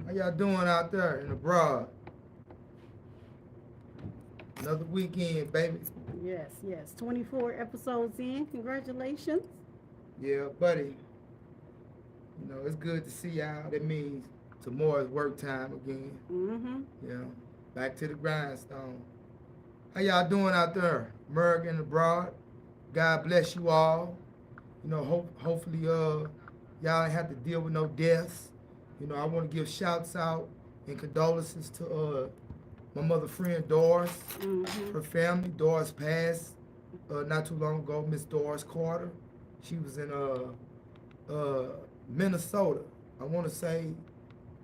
How y'all doing out there in abroad? Another weekend, baby. Yes, yes. 24 episodes in. Congratulations. Yeah, buddy. It's good to see y'all. That means tomorrow's work time again. Mm-hmm. Yeah, back to the grindstone. How y'all doing out there, America and abroad? God bless you all. Hopefully, y'all ain't have to deal with no deaths. I want to give shouts out and condolences to my mother friend Doris, Mm-hmm. her family. Doris passed not too long ago. Miss Doris Carter. She was in Minnesota. I want to say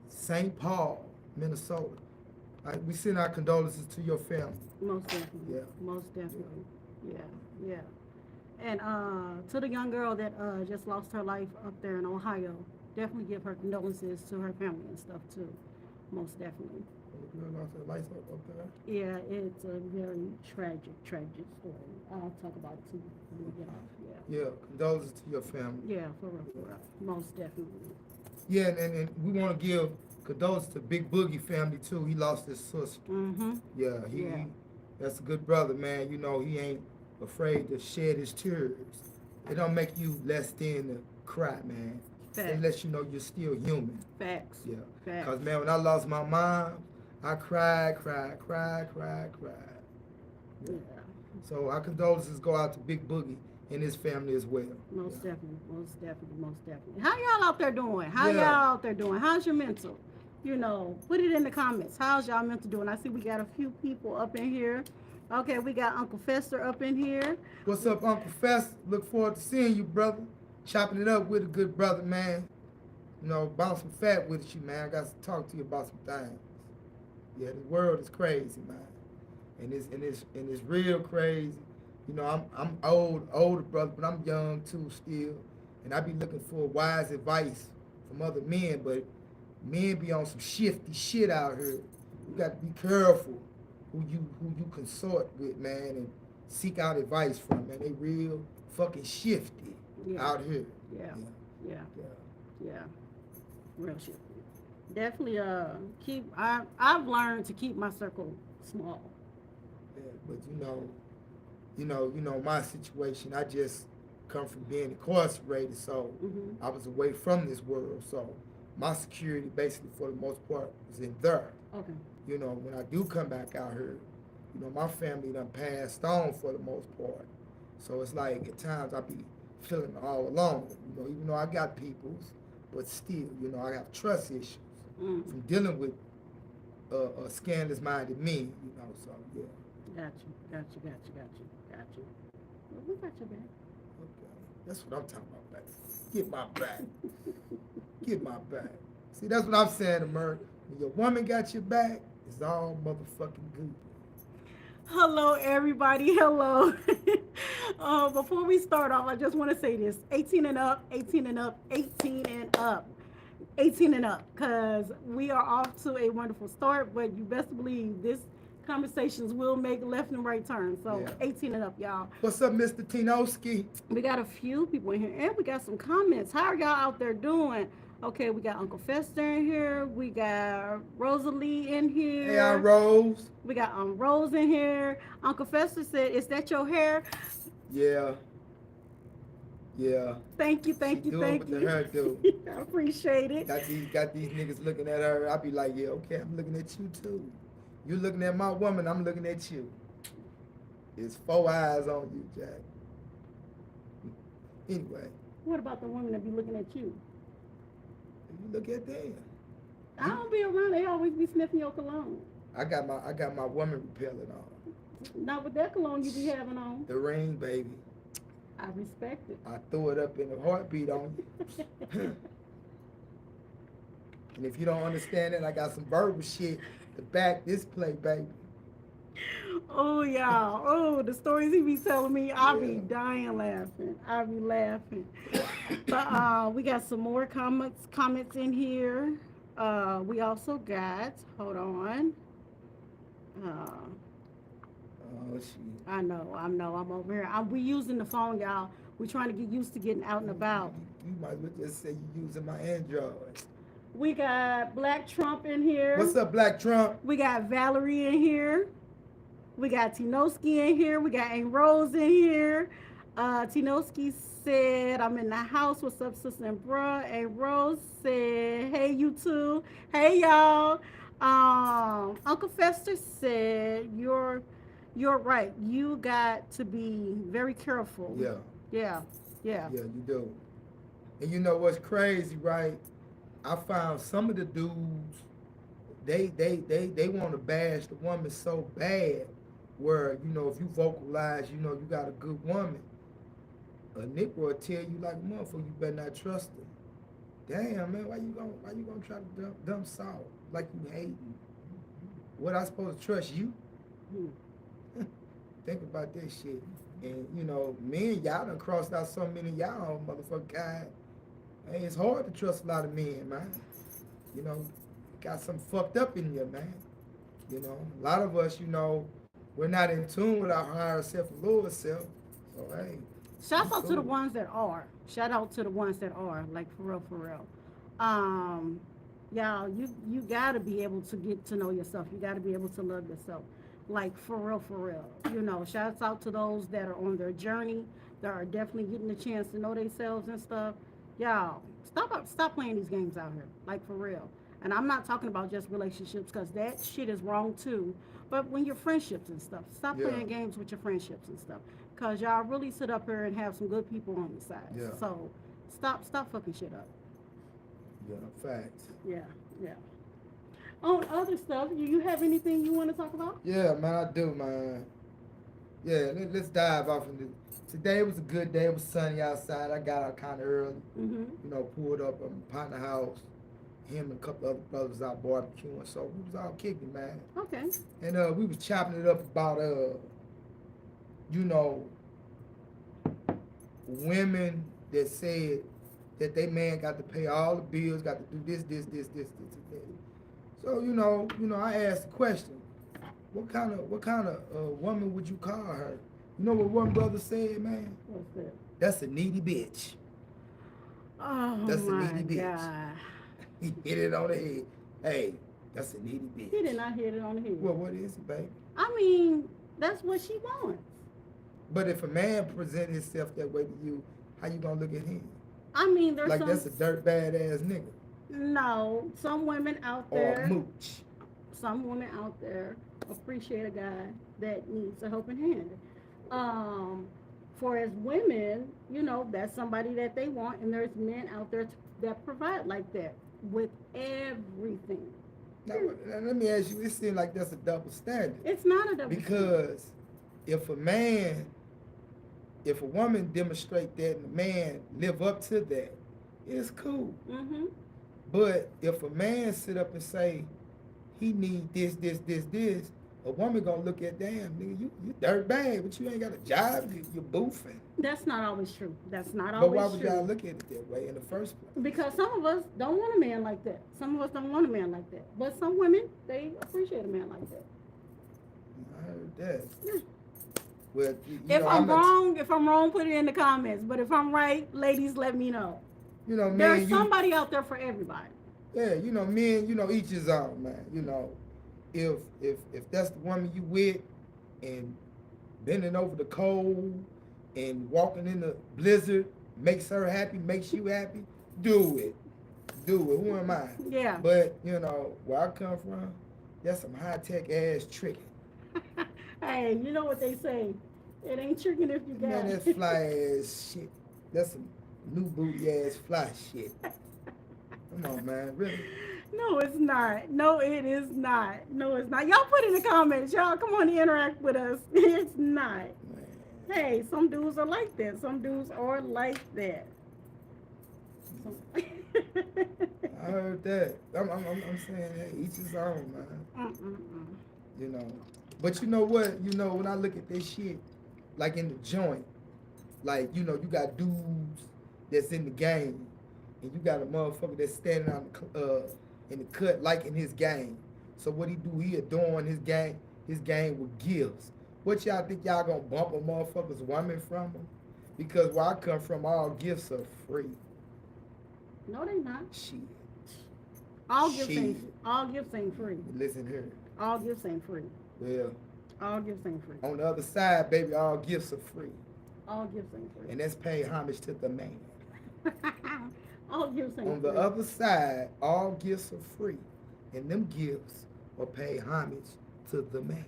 St. Paul, Minnesota. We send our condolences to your family. Most definitely. Yeah. Most Yeah. definitely. Yeah, yeah. And to the young girl that just lost her life up there in Ohio, definitely give her condolences to her family and stuff too. Most definitely. The girl lost her lights up there. Yeah, it's a very tragic story. I'll talk about it too when we get off. Yeah. Yeah, condolences to your family. Yeah, for real, for real. Most definitely. Yeah, and we want to give condolences to Big Boogie family too. He lost his sister. Mm-hmm. Yeah, Yeah. that's a good brother, man. He ain't afraid to shed his tears. It don't make you less than to cry, man. It Facts. lets you know you're still human. Facts. Yeah. Facts. Cause man, when I lost my mom, I cried. Yeah. Yeah. So our condolences go out to Big Boogie and his family as well. Most Yeah. definitely. Most definitely. Most definitely. How y'all out there doing? How y'all Yeah. out there doing? How's your mental? Put it in the comments. How's y'all mental doing? I see we got a few people up in here. Okay, we got Uncle Fester up in here. What's up, Uncle Fest? Look forward to seeing you, brother. Chopping it up with a good brother, man. Bouncing fat with you, man. I got to talk to you about some things. Yeah, the world is crazy, man. And it's real crazy. I'm older brother, but I'm young too still. And I be looking for wise advice from other men, but men be on some shifty shit out here. You got to be careful who you consort with, man, and seek out advice from, man. They real fucking shifty Yeah. out here. Yeah. Yeah. Yeah. Yeah. Yeah. Real shit. Definitely I've learned to keep my circle small. Yeah. But my situation. I just come from being incarcerated, so Mm-hmm. I was away from this world. So my security, basically, for the most part, is in there. Okay. When I do come back out here, my family done passed on for the most part. So it's like at times I be feeling all alone. Even though I got peoples, but still, I have trust issues Mm. from dealing with a scandalous minded men. So yeah. Got you. Well, we got your back. Okay. That's what I'm talking about, baby. Get my back. Get my back. See, that's what I'm saying, America. When your woman got your back, it's all motherfucking good. Hello, everybody. Hello. Before we start off, I just want to say this: 18 and up, 18 and up, 18 and up. 18 and up, because we are off to a wonderful start, but you best believe this conversations will make left and right turns. So Yeah. 18 and up, y'all. What's up, Mr. Tinoski? We got a few people in here, and we got some comments. How are y'all out there doing? Okay, we got Uncle Fester in here. We got Rosalie in here. Hey, I Rose. We got Rose in here. Uncle Fester said, "Is that your hair?" Yeah. Yeah. Thank you, She thank you, do thank what you. the hair do. I appreciate it. Got these niggas looking at her. I be like, yeah, okay, I'm looking at you too. You looking at my woman, I'm looking at you. It's 4 eyes on you, Jack. Anyway, What about the women that be looking at you? you look at them. I don't be around. They always be sniffing your cologne. I got my woman repellent on. Not with that cologne you be having on. The ring, baby. I respect it. I threw it up in a heartbeat on you. And if you don't understand that, I got some verbal shit to back this play, baby. Oh, y'all. Oh, the stories he be telling me, I be Yeah. dying laughing. I be laughing. But we got some more comments in here. We also got, hold on. Oh, shit. I know, I'm over here. We using the phone, y'all. We trying to get used to getting out and about. You might as well just say you using my Android. We got Black Trump in here. What's up, Black Trump? We got Valerie in here. We got Tinoski in here. We got Aunt Rose in here. Tinoski said, I'm in the house. What's up, sister and bruh? Aunt Rose said, hey, you two. Hey, y'all. Uncle Fester said, you're right. You got to be very careful. Yeah. Yeah. Yeah. Yeah, you do. And you know what's crazy, right? I found some of the dudes, they want to bash the woman so bad where, you know, if you vocalize, you know, you got a good woman, a nigga will tell you like, motherfucker, you better not trust her. Damn, man, why you gonna try to dump salt like you hating? What, I supposed to trust you? Think about this shit. And, you know, me and y'all done crossed out so many of y'all motherfucking kind. Hey, it's hard to trust a lot of men, man. You know, got something fucked up in you, man. You know, a lot of us, you know, we're not in tune with our higher self and lower self. So, hey. Shout out to the ones that are. Shout out to the ones that are, like, for real, for real. Y'all, you gotta be able to get to know yourself. You gotta be able to love yourself. Like, for real, for real. You know, shouts out to those that are on their journey, that are definitely getting the chance to know themselves and stuff. Y'all, stop playing these games out here. Like, for real. And I'm not talking about just relationships, because that shit is wrong too. But when your friendships and stuff, stop playing games with your friendships and stuff. Because y'all really sit up here and have some good people on your side. Yeah. So stop fucking shit up. Yeah, facts. Yeah. On other stuff, you have anything you want to talk about? Yeah, man, I do, man. Yeah, let's dive off into today. Was a good day. It was sunny outside. I got out kind of early. You know, pulled up at my partner house. Him and a couple other brothers out barbecuing, so we was all kicking, man. Okay. And we was chopping it up about you know, women that said that they man got to pay all the bills, got to do this. So you know, I asked the question, what kind of woman would you call her? You know what one brother said, man? What's that? That's a needy bitch. Oh, that's my a needy bitch. God. He hit it on the head. Hey, that's a needy bitch. He did not hit it on the head. Well, what is it, baby? I mean, that's what she wants. But if a man present himself that way to you, how you gonna look at him? I mean, there's like that's a dirt bad ass nigga. No, some women out there. Or mooch. Some women out there appreciate a guy that needs a helping hand. For as women, you know, that's somebody that they want, and there's men out there that provide like that with everything. Now, let me ask you, it seems like that's a double standard. It's not a double because standard. If a woman demonstrate that and a man live up to that, it's cool. Mm-hmm. But if a man sit up and say he need this, a woman gonna look at, damn, nigga, you dirt bad, but you ain't got a job, you boofing. That's not always true. That's not always true. But why would y'all look at it that way in the first place? Because some of us don't want a man like that. Some of us don't want a man like that. But some women, they appreciate a man like that. I heard that. Yeah. Well, if I'm wrong, put it in the comments. But if I'm right, ladies, let me know. You know, man, there's somebody out there for everybody. Yeah, you know, men, you know, each his own, man. You know, if that's the woman you with, and bending over the cold and walking in the blizzard makes her happy, makes you happy, do it. Who am I? Yeah. But you know, where I come from, that's some high tech ass tricking. Hey, you know what they say? It ain't tricking if you got it. Man, that's fly ass shit. That's some new booty ass fly shit. Come on, man, really? No, it's not. No, it is not. No, it's not. Y'all put in the comments. Y'all come on and interact with us. It's not. Man. Hey, some dudes are like that. Some dudes are like that. I heard that. I'm saying, hey, each his own, man. You know. But you know what? You know, when I look at this shit, like in the joint, like, you know, you got dudes that's in the game, and you got a motherfucker that's standing on in the cut liking his game. So what he do, he adorn his game with gifts. What y'all think y'all gonna bump a motherfucker's woman from him? Because where I come from, all gifts are free. No, they not. Shit. All gifts Shit. ain't all gifts ain't free. Listen here. All gifts ain't free. Well, All gifts ain't free. on the other side, baby, all gifts are free. All gifts ain't free. And that's pay homage to the man. All gifts ain't On free. the other side, all gifts are free. And them gifts will pay homage to the man.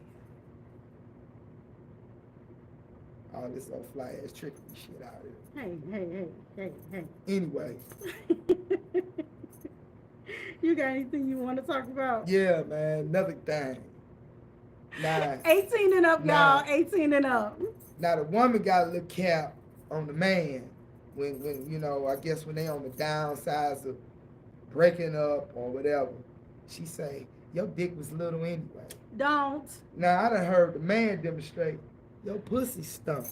All this old fly ass trickery shit out here. Hey. Anyway, You got anything you want to talk about? yeah, man, another thing. Now, 18 and up, Nah. y'all. 18 and up. now the woman got a little cap on the man when I guess when they on the downsides of breaking up or whatever. She say, your dick was little anyway. Don't. Now I done heard the man demonstrate, your pussy stunk.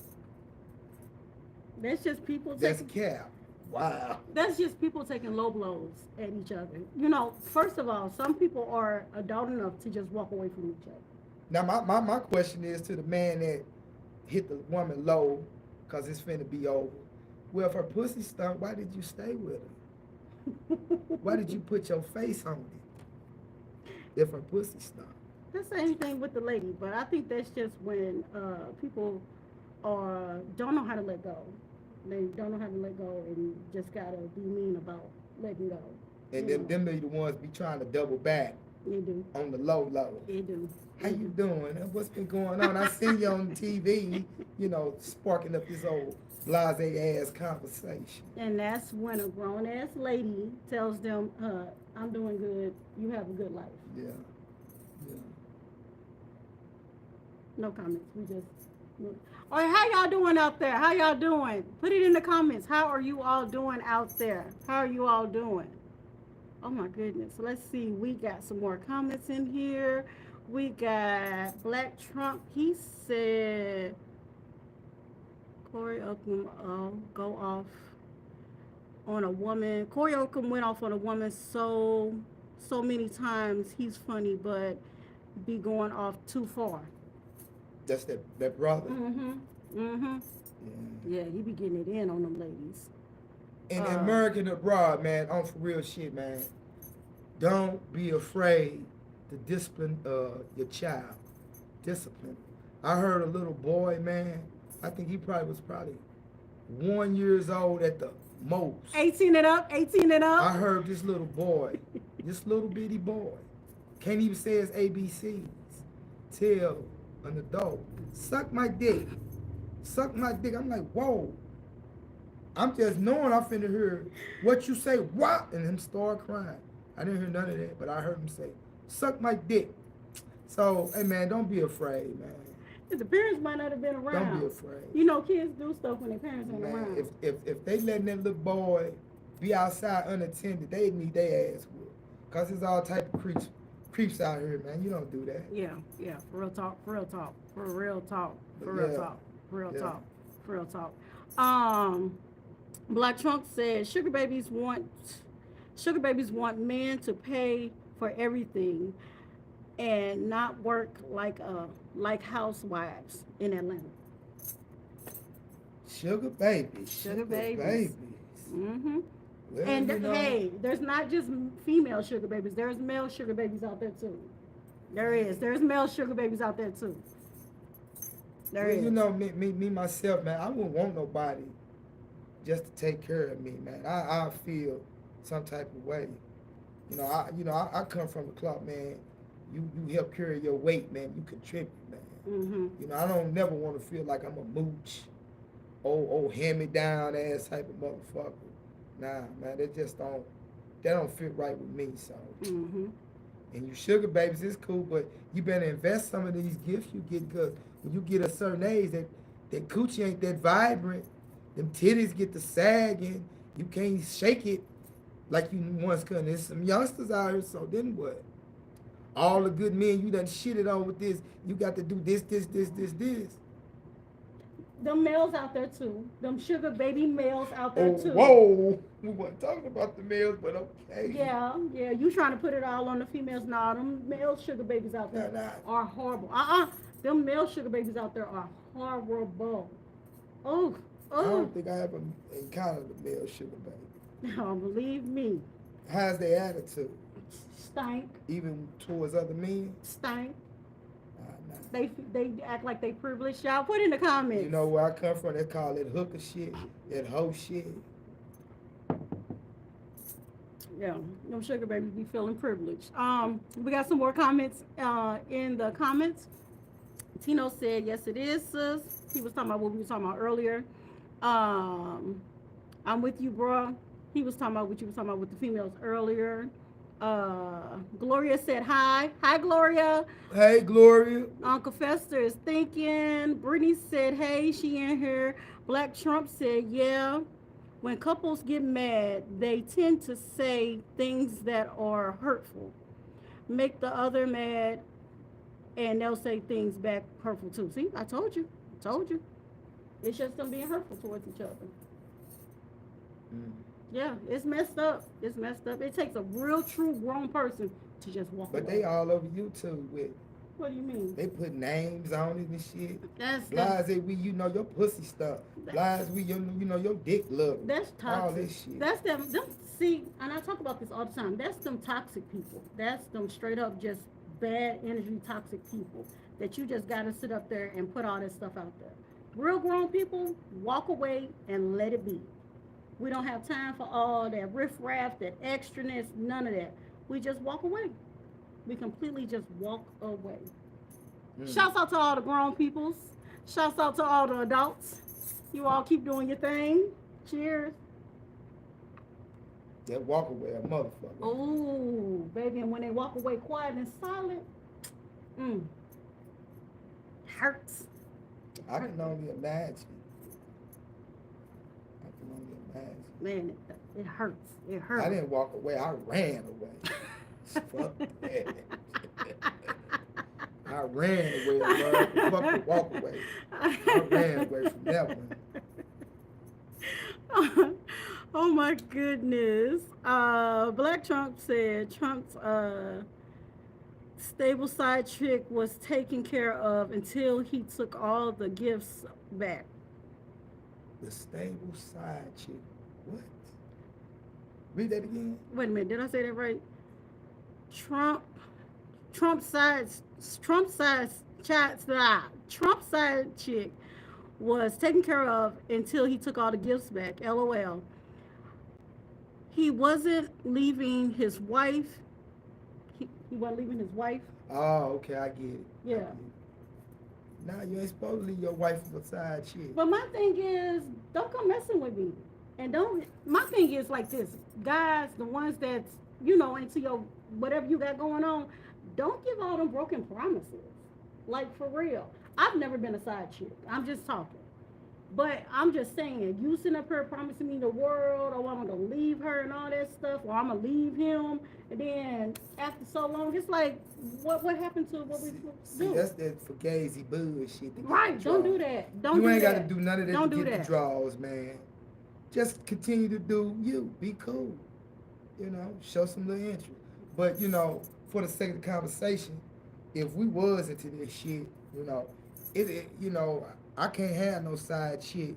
That's just people That's taking. cap. Wow. That's just people taking low blows at each other. First of all, some people are adult enough to just walk away from each other. Now my question is to the man that hit the woman low, cause it's finna be over. Well, if her pussy stunk, why did you stay with her? Why did you put your face on it? If her pussy stunk. The same thing with the lady, but I think that's just when people don't know how to let go. They don't know how to let go and just gotta be mean about letting go. And You them know. be the ones be trying to double back You do. on the low. You do. How you doing? What's been going on? I seen you on TV, sparking up this old blase ass conversation. And that's when a grown ass lady tells them, I'm doing good, you have a good life. Yeah. Yeah. No comments. We just. All right, how y'all doing out there? How y'all doing? Put it in the comments. How are you all doing out there? How are you all doing? Oh my goodness. Let's see. We got some more comments in here. We got Black Trump. He said, Corey Oakham go off on a woman. Corey Oakham went off on a woman so many times. He's funny, but be going off too far. That's that brother. Mm-hmm. Yeah. Yeah, he be getting it in on them ladies. And American abroad, man, on for real shit, man. Don't be afraid to discipline your child. Discipline. I heard a little boy, man. I think he was 1 year old at the most. 18 and up, 18 and up. I heard this little boy, this little bitty boy, can't even say his ABCs. Tell an adult, suck my dick. Suck my dick. I'm like, whoa. I'm just knowing I'm finna hear what you say, what? And him start crying. I didn't hear none of that, but I heard him say, suck my dick. So, hey man, don't be afraid, man. The parents might not have been around. Don't be afraid. Kids do stuff when their parents ain't Man, around. if they letting that little boy be outside unattended, they need their ass whooped. Cause there's all type of creeps out here, man. You don't do that. Yeah, for real talk. Black Trump said sugar babies want men to pay for everything and not work like housewives in Atlanta. Sugar babies. Sugar babies. Mm-hmm. Well, And you know, hey, there's not just female sugar babies. There's male sugar babies out there too. There is. There's male sugar babies out there too. There well, is. you know, me myself, man, I wouldn't want nobody just to take care of me, man. I feel some type of way. I come from the club, man. You help carry your weight, man. You contribute, man. Mm-hmm. I don't never want to feel like I'm a mooch, old hand-me-down ass type of motherfucker. Nah, man, that don't fit right with me. So, Mm-hmm. and you sugar babies, it's cool, but you better invest some of these gifts you get, because when you get a certain age, that coochie ain't that vibrant. Them titties get to sagging. You can't shake it like you once could. There's some youngsters out here, so then what? All the good men you done shitted on with this, you got to do this. Them males out there too. Them sugar baby males out there too. Whoa. We weren't talking about the males, but okay. Yeah. You trying to put it all on the females? Nah, them male sugar babies out there Nah. are horrible. Them male sugar babies out there are horrible. Oh. I don't think I ever encountered a male sugar baby. No, believe me. How's their attitude? Stank. even towards other men. Stank. Nah. They act like they privileged. Y'all put in the comments. You know where I come from? They call it hooker shit, that hoe shit. Yeah, no sugar babies be feeling privileged. We got some more comments in the comments. Tino said, yes, it is, sis. He was talking about what we were talking about earlier. I'm with you, bro. He was talking about what you were talking about with the females earlier. Gloria said hi. Hi, Gloria. Hey, Gloria. Uncle Fester is thinking. Brittany said, hey, she in here. Black Trump said, yeah. When couples get mad, they tend to say things that are hurtful. Make the other mad, and they'll say things back hurtful too. See, I told you. I told you. It's just them being hurtful towards each other. Yeah, it's messed up. It's messed up. It takes a real, true, grown person to just walk away. But they all over YouTube with. What do you mean? They put names on it and shit. That's Blase, we, you know, your pussy stuff. Blase, we, you know, your dick look. That's toxic. All this shit. That's them. See, and I talk about this all the time. That's them toxic people. That's them straight up just bad energy toxic people that you just gotta sit up there and put all this stuff out there. Real grown people, walk away and let it be. We don't have time for all that riffraff, that extraness, none of that. We just walk away. We completely just walk away. Shouts out to all the grown peoples. Shouts out to all the adults. You all keep doing your thing. Cheers. That walk away, a motherfucker. Oh, baby, and when they walk away quiet and silent, hurts. I can only imagine. Man, it hurts. It hurts. I didn't walk away. I ran away. Fuck that. I ran away, bro. Fuck the walk away. I ran away from that one. Oh my goodness. Black Trump said Trump's stable side chick was taken care of until he took all the gifts back. The stable side chick. What? Read that again. Wait a minute, did I say that right? Trump side chick was taken care of until he took all the gifts back. LOL. He wasn't leaving his wife. He wasn't leaving his wife. Oh, okay, I get it. Yeah. Nah, you ain't supposed to leave your wife for a side chick. But my thing is, don't come messing with me. And don't, my thing is like this. Guys, the ones that's, you know, into your, whatever you got going on, don't give all them broken promises. Like, for real. I've never been a side chick. I'm just talking. But I'm just saying, you sitting up here promising me the world, or I'm going to leave her and all that stuff, or I'm going to leave him, and then after so long, it's like, what happened to what we do? See, that's that fugazi bullshit. Right, don't do that. Don't you do ain't got that. to do none of that Don't to do get that. the draws, man. Just continue to do you. Be cool. You know, show some little interest. But, you know, for the sake of the conversation, if we was into this shit, you know, you know, I can't have no side chick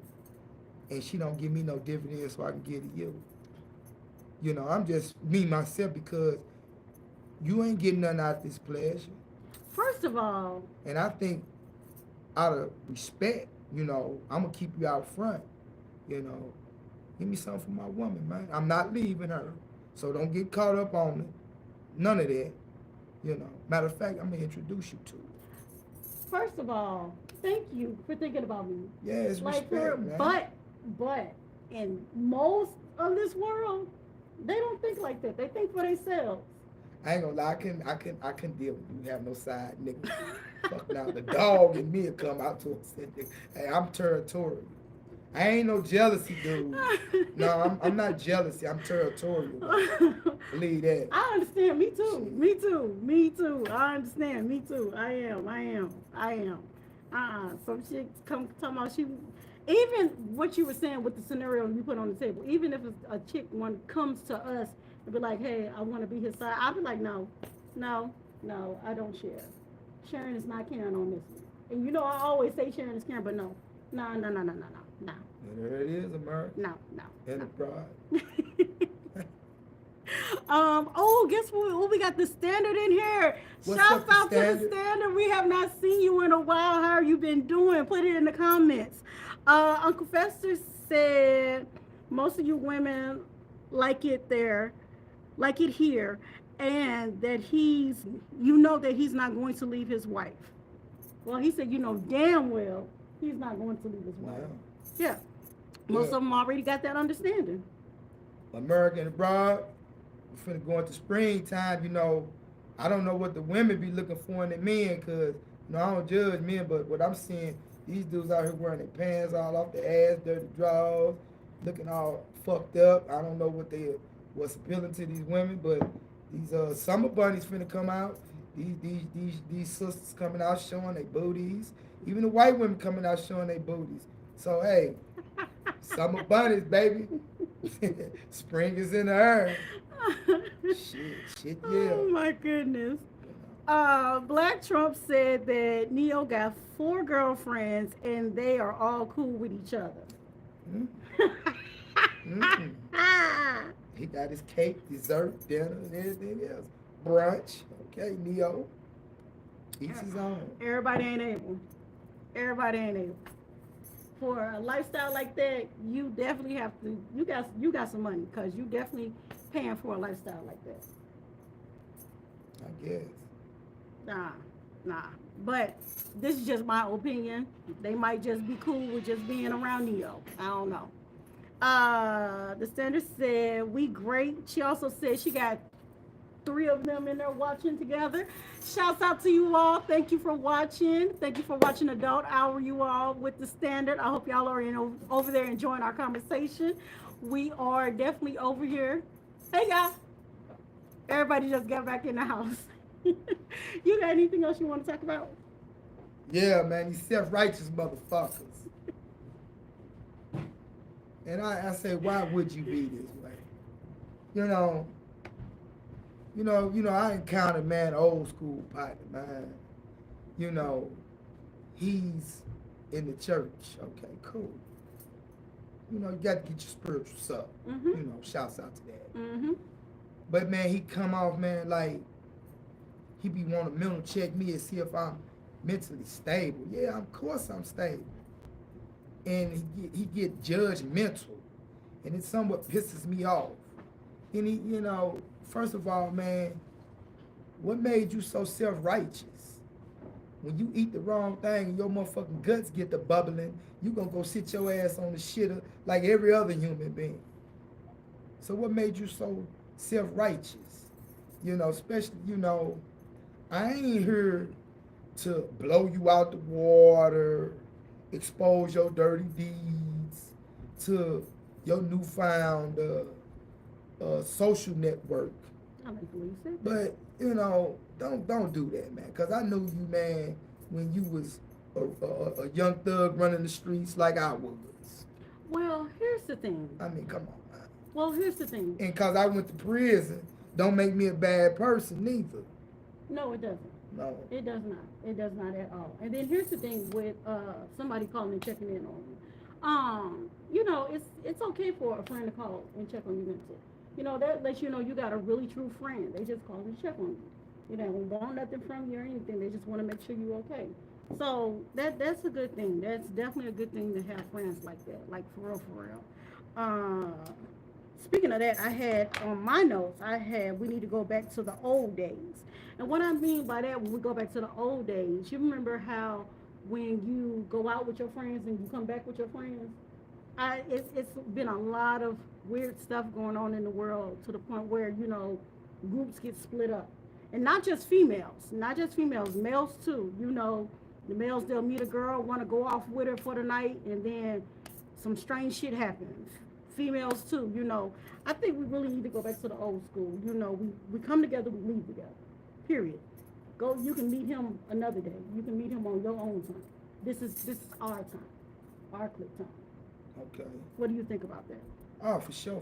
and she don't give me no dividends so I can give to you. You know, I'm just me, myself, because you ain't getting nothing out of this pleasure. First of all, and I think out of respect, you know, I'm going to keep you out front, you know. Give me something for my woman, man. I'm not leaving her. So don't get caught up on it. None of that. You know. Matter of fact, I'm going to introduce you to it. First of all, thank you for thinking about me. Yeah, it's like respect, man. But in most of this world, they don't think like that. They think for themselves. I ain't gonna lie, I can deal with you have no side nigga. Fuck now, the dog and me will come out to us and say, hey, I'm territorial. I ain't no jealousy dude. No, I'm not jealousy. I'm territorial. Believe that. I understand. Me too. Me too. Me too. I understand. Me too. I am. Some shit come talking about she. Even what you were saying with the scenario you put on the table. Even if a chick one comes to us and be like, "Hey, I want to be his side," I'll be like, "No, I don't share. Sharing is not caring on this one." And you know, I always say sharing is caring, but no. And there it is, America. No. Enterprise. Oh, guess what? Oh, we got the standard in here. What's Shouts up, the out to the standard? standard. We have not seen you in a while. How you been doing? Put it in the comments. Uncle Fester said most of you women like it there, like it here, and that you know that he's not going to leave his wife. Well, he said, you know damn well he's not going to leave his wife. Wow. Yeah. Most Yeah. of them already got that understanding. American abroad, we're finna go into springtime, you know. I don't know what the women be looking for in the men, cause you know I don't judge men, but what I'm seeing, these dudes out here wearing their pants all off their ass, dirty drawers, looking all fucked up. I don't know what's appealing to these women, but these summer bunnies finna come out. These sisters coming out showing their booties. Even the white women coming out showing their booties. So hey, summer bunnies, baby. Spring is in the air. Shit, yeah. Oh my goodness. Black Trump said that Neo got 4 girlfriends and they are all cool with each other. Mm. He got his cake, dessert, dinner, and everything else. Brunch. Okay, Neo. Each his own. Everybody ain't able. Everybody ain't able. For a lifestyle like that, you definitely have to. You got some money because you definitely paying for a lifestyle like that. I guess. Nah. But this is just my opinion. They might just be cool with just being around Neo. I don't know. The standard said we great. She also said she got 3 of them in there watching together. Shouts out to you all. Thank you for watching. Thank you for watching Adult Hour, you all, with the standard. I hope y'all are over there enjoying our conversation. We are definitely over here. Hey, guys. Everybody just got back in the house. You got anything else you want to talk about? Yeah, man, these self-righteous motherfuckers. And I say, why would you be this way? You know, I encountered, man, old school partner, man. You know, he's in the church. Okay, cool. You know, you got to get your spirituals up. Mm-hmm. You know, shouts out to that. Mm-hmm. But, man, he come off, man, like, he be wanting to mental check me and see if I'm mentally stable. Yeah, of course I'm stable. And he get judgmental. And it somewhat pisses me off. And he, you know, first of all, man, what made you so self-righteous? When you eat the wrong thing and your motherfucking guts get to bubbling, you gonna go sit your ass on the shitter like every other human being. So what made you so self-righteous? You know, especially, you know, I ain't here to blow you out the water, expose your dirty deeds to your newfound social network. I like the way you said that. But you know, don't do that, man. Cause I knew you, man, when you was a young thug running the streets like I was. Well, here's the thing. I mean, come on, man. Well, here's the thing. And cause I went to prison, don't make me a bad person neither. No, it doesn't. No. It does not. It does not at all. And then here's the thing with somebody calling and checking in on you. You know, it's okay for a friend to call and check on you mentally. You know, that lets you know you got a really true friend. They just call and check on you. You know, want nothing from you or anything. They just want to make sure you're okay. So that's a good thing. That's definitely a good thing to have friends like that. Like for real. Speaking of that, I had on my notes, we need to go back to the old days. And what I mean by that, when we go back to the old days, you remember how when you go out with your friends and you come back with your friends, it's been a lot of weird stuff going on in the world to the point where, you know, groups get split up. And not just females, males too. You know, the males, they'll meet a girl, want to go off with her for the night, and then some strange shit happens. Females too, you know. I think we really need to go back to the old school. You know, we come together, we leave together. Period. You can meet him another day. You can meet him on your own time. This is our time. Our click time. Okay. What do you think about that? Oh, for sure.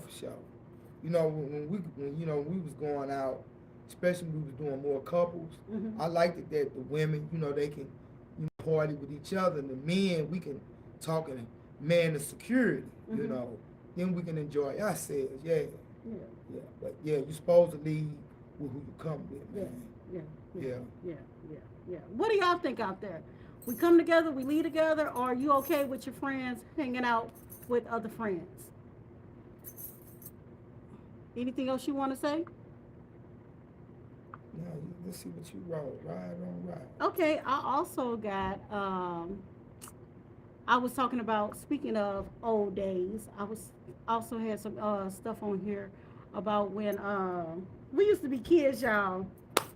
You know, when we was going out, especially when we was doing more couples, Mm-hmm. I liked it that the women, you know, they can party with each other, and the men, we can talk in man of security, Mm-hmm. you know. Then we can enjoy ourselves, yeah. Yeah. Yeah, but yeah, you supposed to lead with who you come with, Yeah. man. Yeah. Yeah. Yeah. Yeah. Yeah. What do y'all think out there? We come together, we lead together, or are you okay with your friends hanging out with other friends? Anything else you want to say? No, let's see what you wrote. Ride on ride. Okay, I also got I was talking about, speaking of old days, I was also had some stuff on here about when we used to be kids, y'all.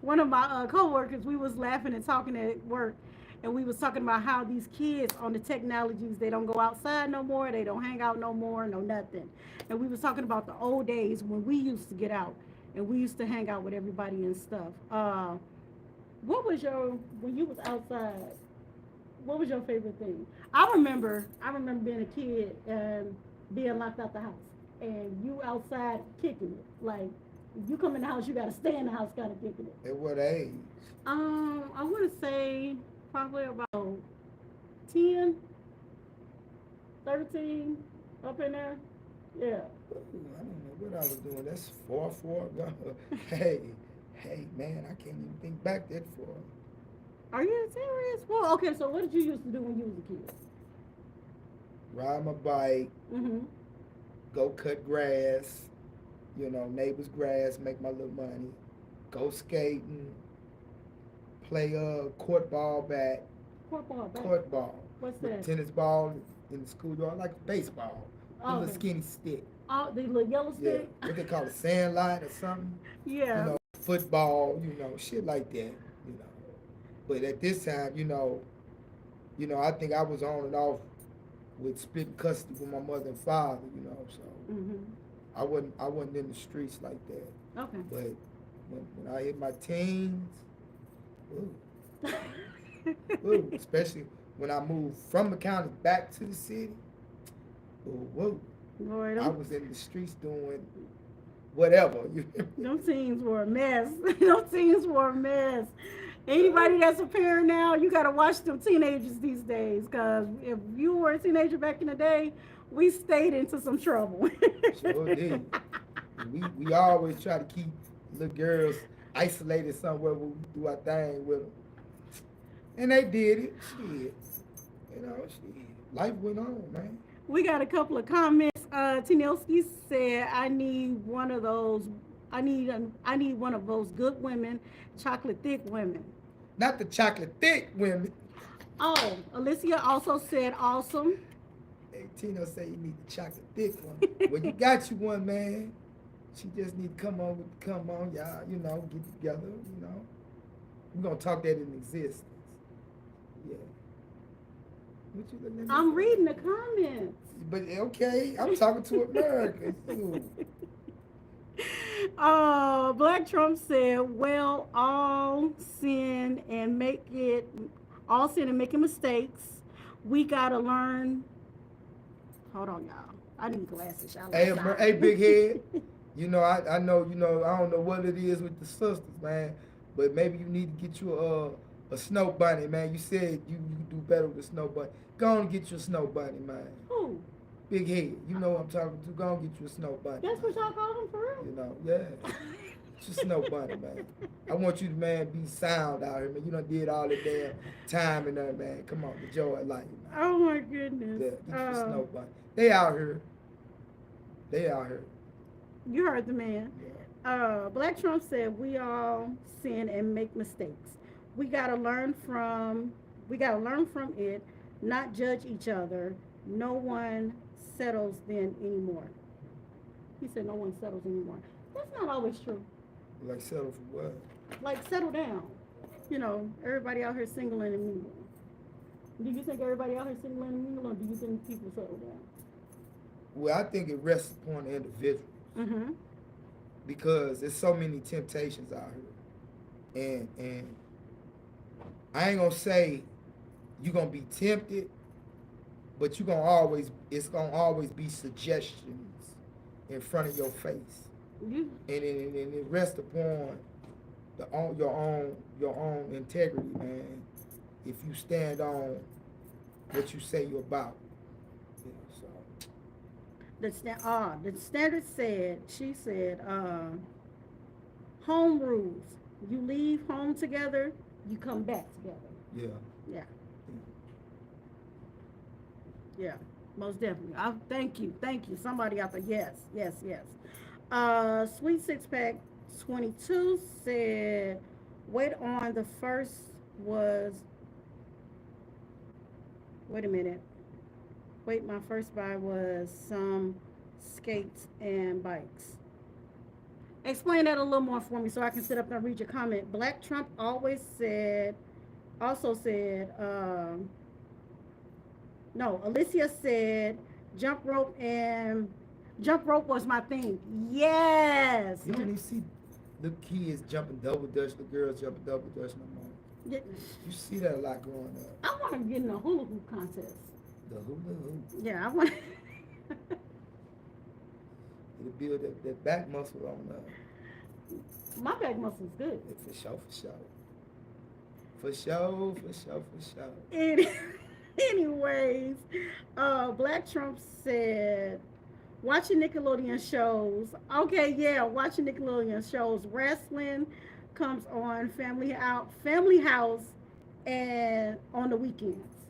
One of my coworkers, we was laughing and talking at work, and we was talking about how these kids on the technologies, they don't go outside no more, they don't hang out no more, no nothing. And we was talking about the old days when we used to get out and we used to hang out with everybody and stuff. What was your, when you was outside, what was your favorite thing? I remember being a kid and being locked out the house, and you outside kicking it. Like, if you come in the house, you gotta stay in the house, kind of kicking it. At what age? I want to say probably about 10, 13, up in there. Yeah. Ooh, I don't know what I was doing. That's far ago. hey, hey, man, I can't even think back that far. Are you serious? Well, okay. So, what did you used to do when you was a kid? Ride my bike, Mm-hmm. go cut grass, you know, neighbor's grass, make my little money. Go skating, play court ball bat, Court ball. court ball. What's With that? tennis ball in the schoolyard, like baseball. A Oh, little okay. skinny stick. Oh, the little yellow Yeah, stick. what they call it, sandlot or something. Yeah. You know, football, you know, shit like that, you know. But at this time, I think I was on and off with splitting custody with my mother and father, you know, so Mm-hmm. I wasn't in the streets like that. Okay. But when I hit my teens, ooh, ooh, especially when I moved from the county back to the city, ooh, whoa, Lord, I was in the streets doing whatever. them teens were a mess. Them teens were a mess. Anybody that's a parent now, you gotta watch them teenagers these days. Cause if you were a teenager back in the day, we stayed into some trouble. Sure did. We always try to keep little girls isolated somewhere where we do our thing with them. And they did it. Shit. You know, shit. Life went on, man. We got a couple of comments. Tinelski said, "I need one of those. I need one of those good women, chocolate thick women." Not the chocolate thick women. Oh, Alicia also said, "Awesome." Hey, Tino say you need the chocolate thick one. Well, you got you one, man. She just need to come on, y'all, you know, get together, you know. We're going to talk that in existence. Yeah. What you looking at? I'm reading the comments. But, okay, I'm talking to America. You. Black Trump said, "Well, all sin and making mistakes. We gotta learn." Hold on, y'all. I need glasses. Y'all. Hey, big head. You know, I know, I don't know what it is with the sisters, man. But maybe you need to get you a snow bunny, man. You said you do better with a snow bunny. Go on and get you a snow bunny, man. Who? Big head. You know what I'm talking to. Go on and get you a snow bunny. That's what y'all call him for real? You know, yeah. It's a snow bunny, man. I want you to, man, be sound out here, man. You done did all the damn time in there, man. Come on, the joy of life, man. Oh my goodness. Yeah, get you a snow bunny. They out here. You heard the man. Yeah. Black Trump said, "We all sin and make mistakes. We gotta learn from it, not judge each other. No one settles then anymore." He said no one settles anymore. That's not always true. Like settle for what? Like, settle down. You know, everybody out here single and mingling. Do you think everybody out here single and mingling, or do you think people settle down? Well, I think it rests upon the individual. Mm-hmm. Because there's so many temptations out here. And I ain't gonna say you're gonna be tempted, but it's gonna always be suggestions in front of your face. Yeah. And it rests upon your own integrity, man. If you stand on what you say you're about. Yeah, so. The standard said, she said, home rules. You leave home together, you come back together. Yeah. Yeah. Yeah. Most definitely. Thank you. Thank you. Somebody out there. Yes. Yes. Yes. Sweet Six Pack 22 said, wait on the first was, wait a minute. Wait, my first buy was some skates and bikes. Explain that a little more for me so I can sit up and read your comment. Black Trump also said, no, Alicia said, jump rope and jump rope was my thing. Yes. You don't even see the kids jumping double dutch, the girls jumping double dutch no more. Yeah. You see that a lot growing up. I want to get in a hula hoop contest. The hula hoop. Yeah, I want. It'll build that back muscle on My back muscle's good. for sure, for sure. For sure, for sure, for sure. Anyways, Black Trump said, watching Nickelodeon shows. Okay, yeah, watching Nickelodeon shows. Wrestling comes on Family House, and on the weekends.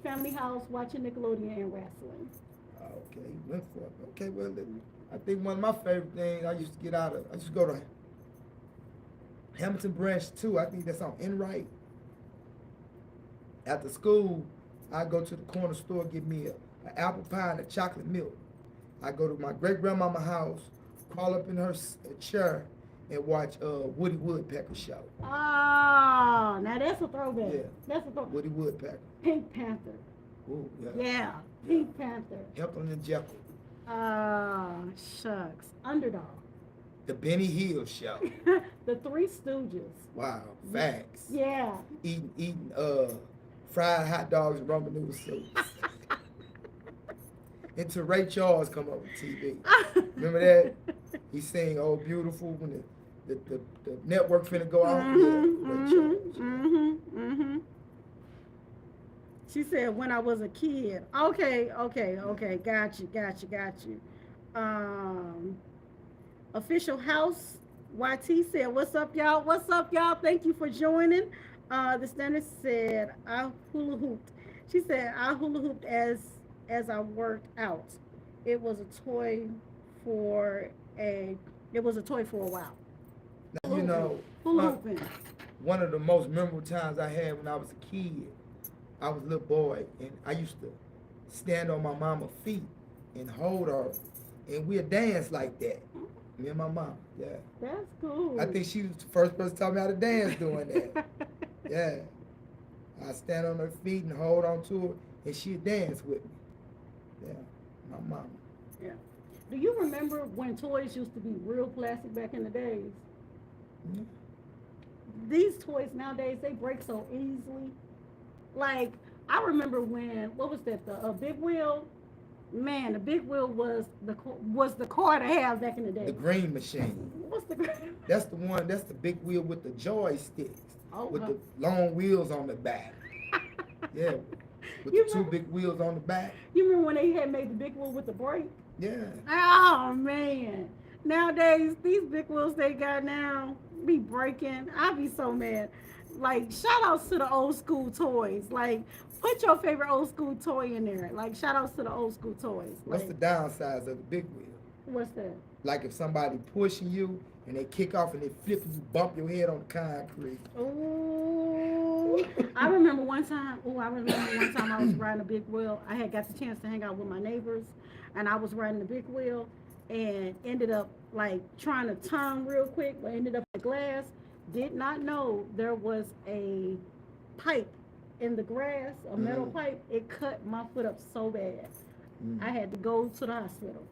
Family House, watching Nickelodeon and wrestling. Okay, you went for it. Okay, well, I think one of my favorite things I used to I used to go to Hamilton Branch too. I think that's on Enright. After school, I go to the corner store, get me an apple pie and a chocolate milk. I go to my great grandmama's house, crawl up in her chair, and watch Woody Woodpecker show. Oh, now that's a throwback. Yeah. That's a throwback. Woody Woodpecker. Pink Panther. Ooh, yeah. Yeah, Pink Panther. Helping and Jekyll. Shucks. Underdog. The Benny Hill show. The Three Stooges. Wow, facts. Yeah. Eating fried hot dogs and ramen noodle soup. Until Ray Charles come up with TV. Remember that? He sang "Oh Beautiful" when the network finna go out. Ray Charles. She said, when I was a kid. Okay. Got you. Official House YT said, what's up, y'all? What's up, y'all? Thank you for joining. The standard said, I hula hooped. She said, I hula hooped as I worked out. It was a toy for a while. Now, you know, Hula hooping. one of the most memorable times I had when I was a kid, I was a little boy, and I used to stand on my mama's feet and hold her, and we'd dance like that. Me and my mom, yeah. That's cool. I think she was the first person to tell me how to dance doing that. Yeah. I stand on her feet and hold on to her, and she'd dance with me. Yeah, my mama. Yeah. Do you remember when toys used to be real plastic back in the days? Yeah. These toys nowadays, they break so easily. Like, I remember when, what was that, the Big Wheel? Man, the Big Wheel was the car to have back in the day. The green machine. What's the green? That's the one, that's the big wheel with the joysticks. Oh, with the long wheels on the back. Yeah, with the two big wheels on the back. You remember when they had made the Big Wheel with the brake? Yeah. Oh, man. Nowadays, these Big Wheels they got now be breaking. I'd be so mad. Like, shout outs to the old school toys. Like, put your favorite old school toy in there. Like, shout outs to the old school toys. What's like, the downsides of the big wheel? What's that? Like if somebody pushing you and they kick off and they flip and you bump your head on the concrete. Ooh. I remember one time I was riding a big wheel. I had got the chance to hang out with my neighbors, and I was riding the big wheel and ended up like trying to turn real quick, but ended up in the glass. Did not know there was a pipe in the grass, a metal pipe. It cut my foot up so bad. I had to go to the hospital.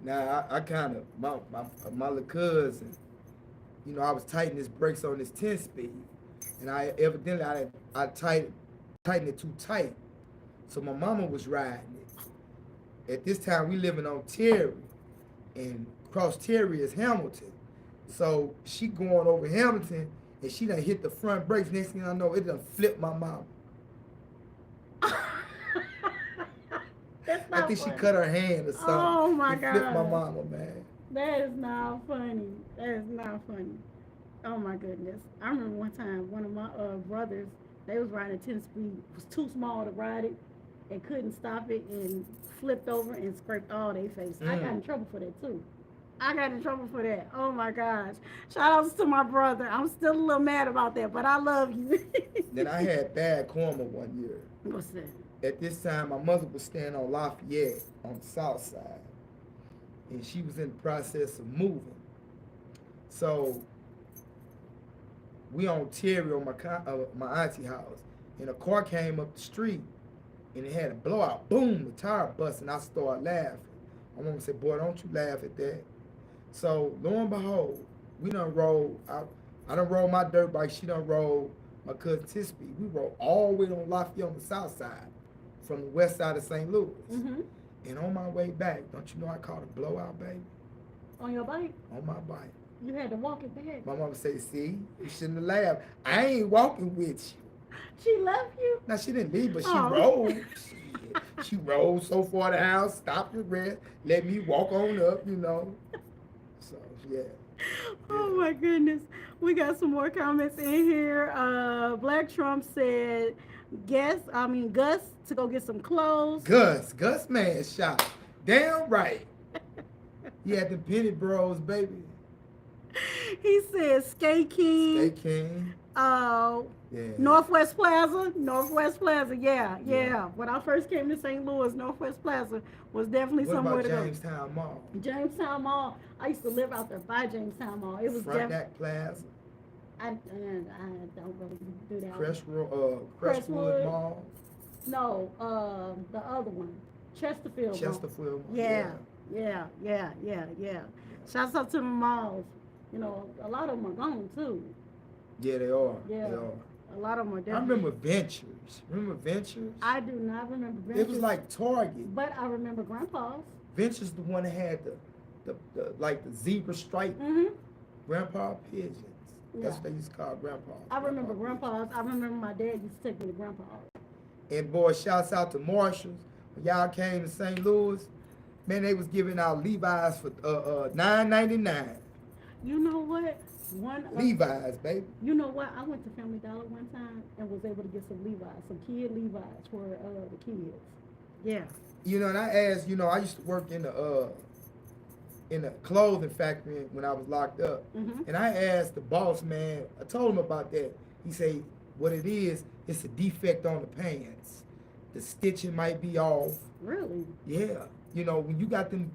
Now I kind of my little cousin, you know, I was tightening his brakes on his 10-speed, and I tightened it too tight, so my mama was riding it. At this time, we living on Terry, and across Terry is Hamilton, so she going over Hamilton, and she done hit the front brakes. Next thing I know, it done flipped my mama. That's I not think she funny. cut her hand or something. Oh my It flipped my God. mama, man. That is not funny. That is not funny. Oh my goodness. I remember one time one of my brothers, they was riding a 10 speed, was too small to ride it and couldn't stop it and flipped over and scraped all their face. I got in trouble for that too. I got in trouble for that. Oh my gosh. Shout outs to my brother. I'm still a little mad about that, but I love you. Then I had bad karma one year. What's that? At this time, my mother was staying on Lafayette on the south side, and she was in the process of moving. So we on Terry on my auntie house, and a car came up the street, and it had a blowout. Boom, the tire busted, and I started laughing. My mama said, "Boy, don't you laugh at that." So lo and behold, we done rolled. I done rolled my dirt bike. She done rolled my cousin Tispy. We rode all the way on Lafayette on the south side, from the west side of St. Louis. Mm-hmm. And on my way back, don't you know I caught a blowout, baby? On your bike? On my bike. You had to walk it back. My mama said, "See, you shouldn't have laughed. I ain't walking with you." She left you? Now, she didn't leave, but she Oh. rolled. She rolled so far the house, stopped and rest, let me walk on up, you know. So, yeah. Oh my goodness. We got some more comments in here. Black Trump said, Gus to go get some clothes. Gus man shot. Damn right. He had the Penny Bros, baby. He said, Skate King. Skate King. Yeah. Northwest Plaza, yeah. Yeah. When I first came to St. Louis, Northwest Plaza was definitely What somewhere about to Jamestown Mall? go. Jamestown Mall. I used to live out there by Jamestown Mall. It was Frontenac Plaza. I don't really do that. Crestwood Mall. No, the other one, Chesterfield. Chesterfield Mall. Yeah. Shouts out to the malls. You know, a lot of them are gone too. Yeah, they are. Yeah. They are. A lot of them are I definitely. remember Ventures. Remember Ventures? I do not remember Ventures. It was like Target. But I remember Grandpa's. Ventures the one that had the like the zebra stripe Mm-hmm. Grandpa pigeons. That's Yeah. what they used to call Grandpa. I remember Grandpa's. I remember my dad used to take me to Grandpa's. And boy, shouts out to Marshalls. When y'all came to St. Louis, man, they was giving out Levi's for $9.99. You know what? Levi's, baby. You know what? I went to Family Dollar one time and was able to get some Levi's, some kid Levi's for the kids. Yeah. You know, and I asked, you know, I used to work in the clothing factory when I was locked up. Mm-hmm. And I asked the boss man, I told him about that. He said, what it is, it's a defect on the pants. The stitching might be off. Really? Yeah. You know, when you got them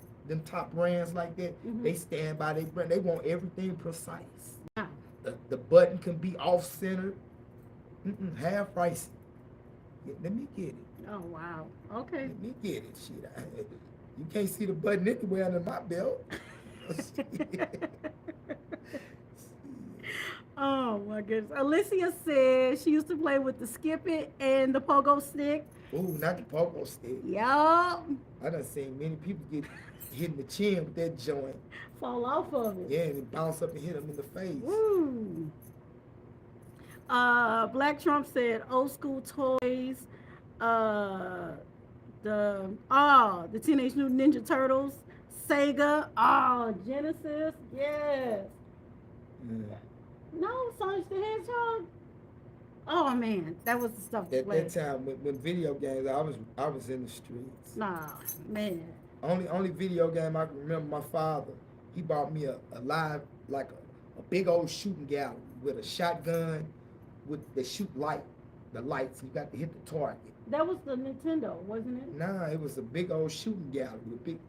top brands like that, Mhm. they stand by their brand. They want everything precise. Wow. The button can be off-centered. Half price. Yeah, let me get it. Oh wow. Okay. Let me get it. Shit, you can't see the button anywhere under my belt. Oh my goodness. Alicia said she used to play with the skip it and the pogo stick. Ooh, not the pogo stick. Yup. I done seen many people get hit in the chin with that joint. Fall off of it. Yeah, and it bounce up and hit them in the face. Woo. Black Trump said old school toys. The Teenage Mutant Ninja Turtles, Sega, Genesis, yes. Yeah. No, Sonic the Hedgehog. Oh man, that was the stuff to At play. that time, when video games, I was in the streets. Nah, man. Only video game I can remember, my father, he bought me a live, like a big old shooting gallery with a shotgun with the the lights. You got to hit the target. That was the Nintendo, wasn't it? Nah, it was a big old shooting gallery. You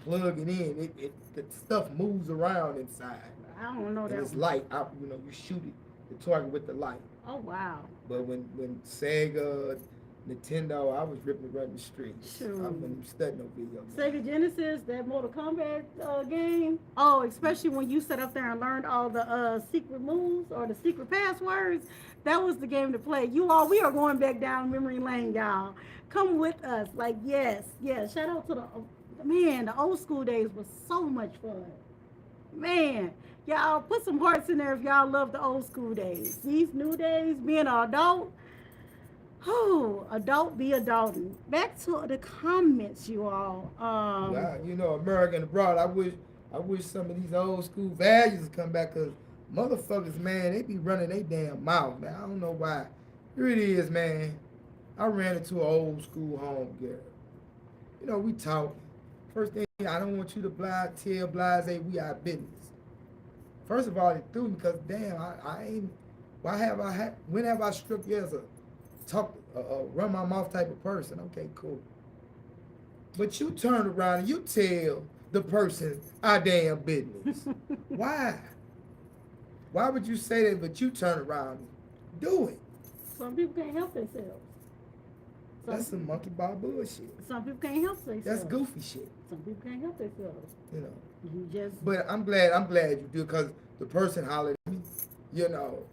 plug it in, the stuff moves around inside. I don't know And that it's one. light. You shoot it, the target with the light. Oh wow. But when Sega, Nintendo, I was ripping around the streets. Sure. I wasn't even studying no video games. Sega Genesis, that Mortal Kombat game. Oh, especially when you sat up there and learned all the secret moves or the secret passwords. That was the game to play. We are going back down memory lane, y'all. Come with us. Like, yes. Shout out to the old school days was so much fun. Man, y'all put some hearts in there if y'all love the old school days. These new days, being an adult, Oh, adult be adulting. Back to the comments, you all. Well, you know, American abroad. I wish some of these old school values would come back, cause motherfuckers, man, they be running their damn mouth, man. I don't know why. Here it is, man. I ran into an old school home girl. You know, we talking. First thing, I don't want you to tell Blase we our business. First of all, it threw me because damn, I ain't. Why have I had? When have I struck you as a run my mouth type of person? Okay, cool. But you turn around and you tell the person our damn business. Why? Why would you say that? But you turn around and do it. Some people can't help themselves. That's some monkey ball bullshit. Some people can't help themselves. That's goofy shit. Some people can't help themselves. You know. You just. But I'm glad you do, because the person hollered at me. You know,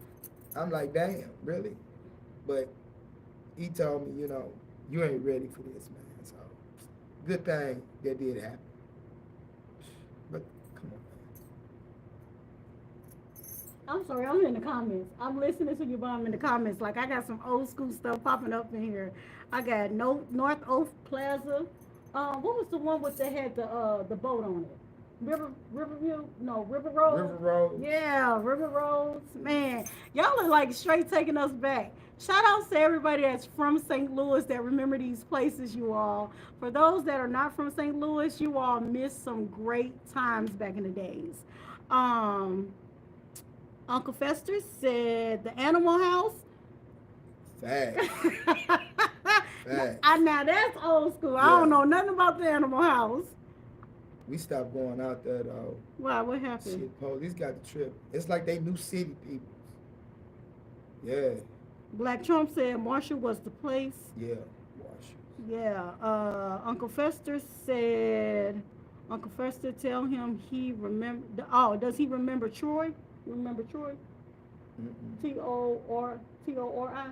I'm like, damn, really? But he told me, you know, you ain't ready for this, man. So good thing that did happen. But come on, I'm sorry, I'm in the comments. I'm listening to you, but I'm in the comments. Like, I got some old school stuff popping up in here. I got North Oak Plaza. What was the one with that had the boat on it? Riverview? No, River Road. River Road. Yeah, River Roads. Man, y'all are like straight taking us back. Shout outs to everybody that's from St. Louis that remember these places, you all. For those that are not from St. Louis, you all missed some great times back in the days. Uncle Fester said the Animal House. Fact. Fact. Now that's old school. Yeah. I don't know nothing about the Animal House. We stopped going out there though. Wow, what happened? Shit, police got the trip. It's like they new city people. Yeah. Black Trump said Marshall was the place. Yeah. Marshall. Yeah. Uncle Fester said, Uncle Fester tell him he remember. Oh, does he remember Troy? You remember Troy? T-O-R-I?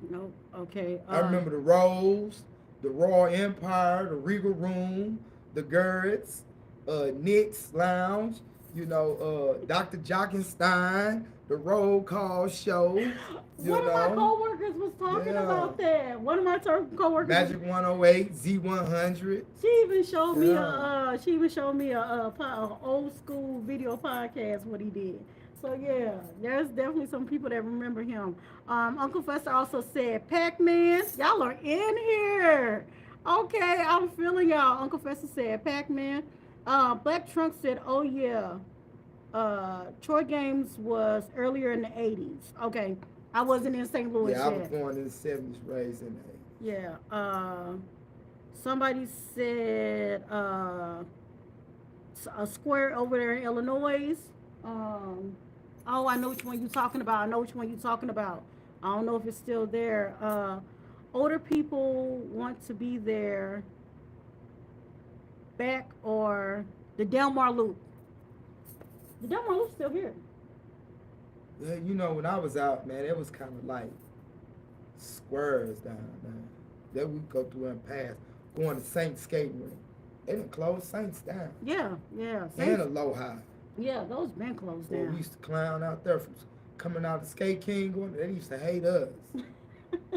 No. Okay. I remember the Rose, the Royal Empire, the Regal Room, the Gerrits, Nick's Lounge, you know, Dr. Jockenstein, the Roll Call Show. One of my coworkers was talking about that. One of my coworkers. Magic 108, Z100. She even showed me a old school video podcast what he did. So yeah, there's definitely some people that remember him. Uncle Fester also said Pac-Man. Y'all are in here. Okay, I'm feeling y'all. Uncle Fester said Pac-Man. Black Trunk said, oh yeah. Troy Games was earlier in the 80s. Okay. I wasn't in St. Louis yet. Yeah, I was born in the 70s, raised in the 80s. Yeah. Somebody said a square over there in Illinois. Oh, I know which one you're talking about. I don't know if it's still there. Older people want to be there back, or the Delmar Loop. The Delmar Loop's still here. Yeah, you know, when I was out, man, it was kind of like squares down, man. That we go through and pass. Going to Saints skating rink. They done closed Saints down. Yeah. And Aloha. Yeah, those been closed Well, down. we used to clown out there from coming out of Skate King. They used to hate us.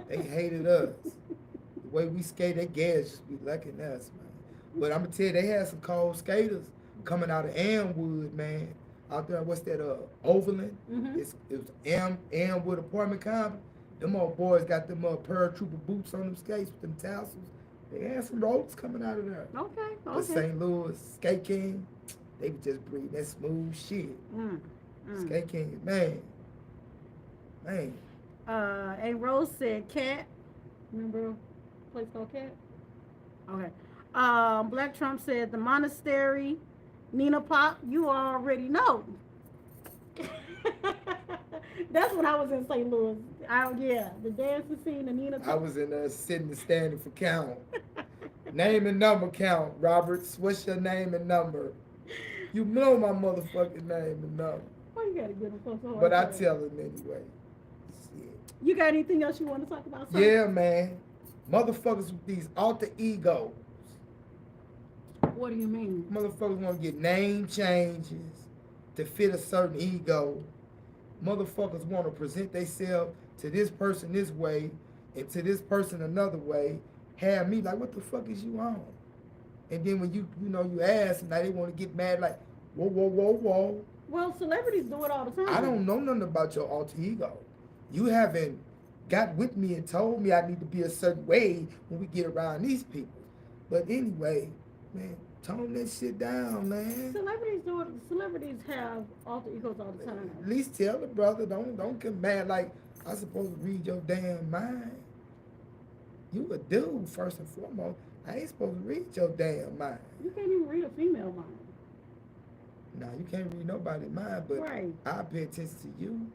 They hated us. The way we skate, they gas just be liking us, man. But I'm going to tell you, they had some cold skaters coming out of Amwood, man. Out there, what's that, Overland? Mm-hmm. It was Amwood apartment complex. Them old boys got them paratrooper boots on them skates with them tassels. They had some ropes coming out of there. Okay. The St. Louis Skate King, they was just breathing that smooth shit. Skate King, man. And Rose said Cat. Remember a place called Cat? Okay. Black Trump said the monastery. Nina Pop, you already know. That's when I was in St. Louis. The dancing scene, the Nina Pop. I was in there sitting and standing for count. Name and number count, Roberts. What's your name and number? You know my motherfucking name and number. Why you gotta get them so hard? But I tell them anyway. Shit. You got anything else you want to talk about? Son? Yeah, man. Motherfuckers with these alter egos. What do you mean? Motherfuckers want to get name changes to fit a certain ego. motherfuckers want to present themselves to this person this way and to this person another way, have me like, what the fuck is you on? And then when you know, you ask, now they want to get mad like, whoa, whoa, whoa, whoa. Well, celebrities do it all the time. I don't know nothing about your alter ego. You haven't got with me and told me I need to be a certain way when we get around these people. But anyway, man, tone that shit down, man. Celebrities do it. Celebrities have alter egos all the time. At least tell the brother, don't get mad like I supposed to read your damn mind. You a dude first and foremost. I ain't supposed to read your damn mind. You can't even read a female mind. Nah, you can't read nobody's mind, but Right. I pay attention to you.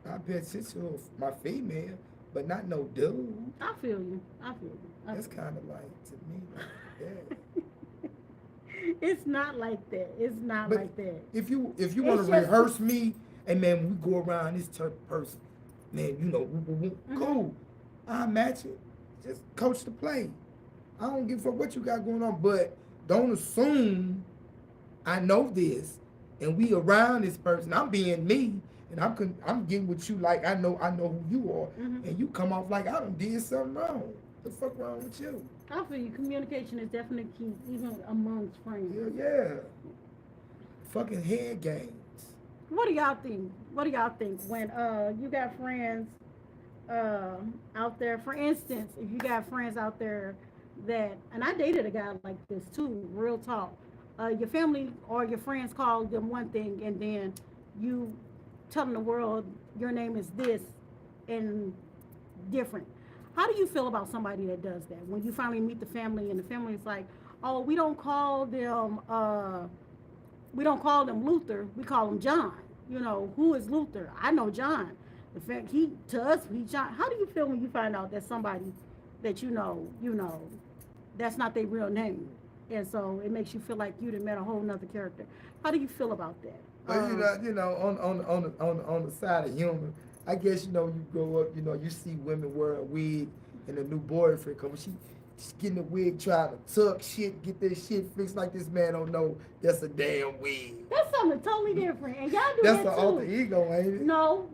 I pay attention to my female, but not no dude. I feel you. I feel you. That's kind of like, to me, like that. It's not like that. It's not But like that. If you want It's to just- rehearse me, and man, when we go around this type of person, man, you know, cool. I match it. Just coach the play. I don't give a fuck what you got going on, but don't assume I know this and we around this person. I'm being me, and I'm getting with you like I know who you are, and you come off like I done did something wrong. The fuck wrong with you? I feel you. Communication is definitely key, even amongst friends. Yeah. Fucking head games. What do y'all think? What do y'all think when you got friends out there? For instance, if you got friends out there that, and I dated a guy like this too, real talk. Your family or your friends call them one thing, and then you telling the world your name is this and different. How do you feel about somebody that does that? When you finally meet the family and the family's like, oh, we don't call them Luther, we call him John. You know, who is Luther? I know John. In fact, to us, he's John. How do you feel when you find out that somebody that you know, that's not their real name? And so it makes you feel like you done met a whole nother character. How do you feel about that? Well, you know, on the side of humor, I guess, you know, you grow up, you know, you see women wear a wig and a new boyfriend come. She's getting the wig, trying to tuck shit, get this shit fixed like this man don't know that's a damn wig. That's something totally different, and y'all do That's that an too. alter ego, ain't it? No,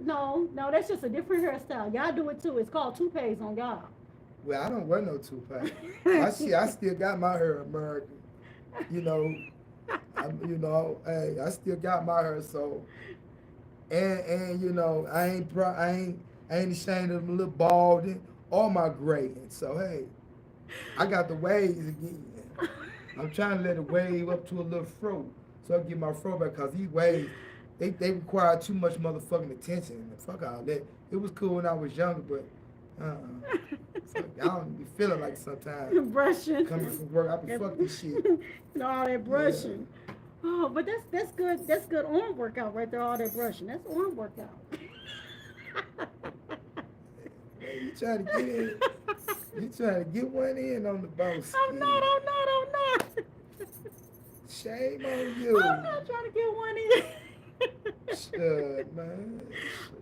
that's just a different hairstyle. Y'all do it too. It's called toupees on y'all. Well, I don't wear no toupee. I still got my hair American. You know, hey, I still got my hair, so and you know, I ain't ashamed of my little balding or my grading. So hey, I got the waves again. I'm trying to let it wave up to a little fro, so I get my fro back, cause these waves, they require too much motherfucking attention. Fuck all that. It was cool when I was younger, but so I don't be feeling like sometimes Brushing. coming from work, I be fuck this shit. And all that brushing. Yeah. Oh, but that's good. That's good arm workout right there. All that brushing. That's arm workout. Hey, you trying to get in? You trying to get one in on the boss? I'm not. Shame on you. I'm not trying to get one in. Shut, man.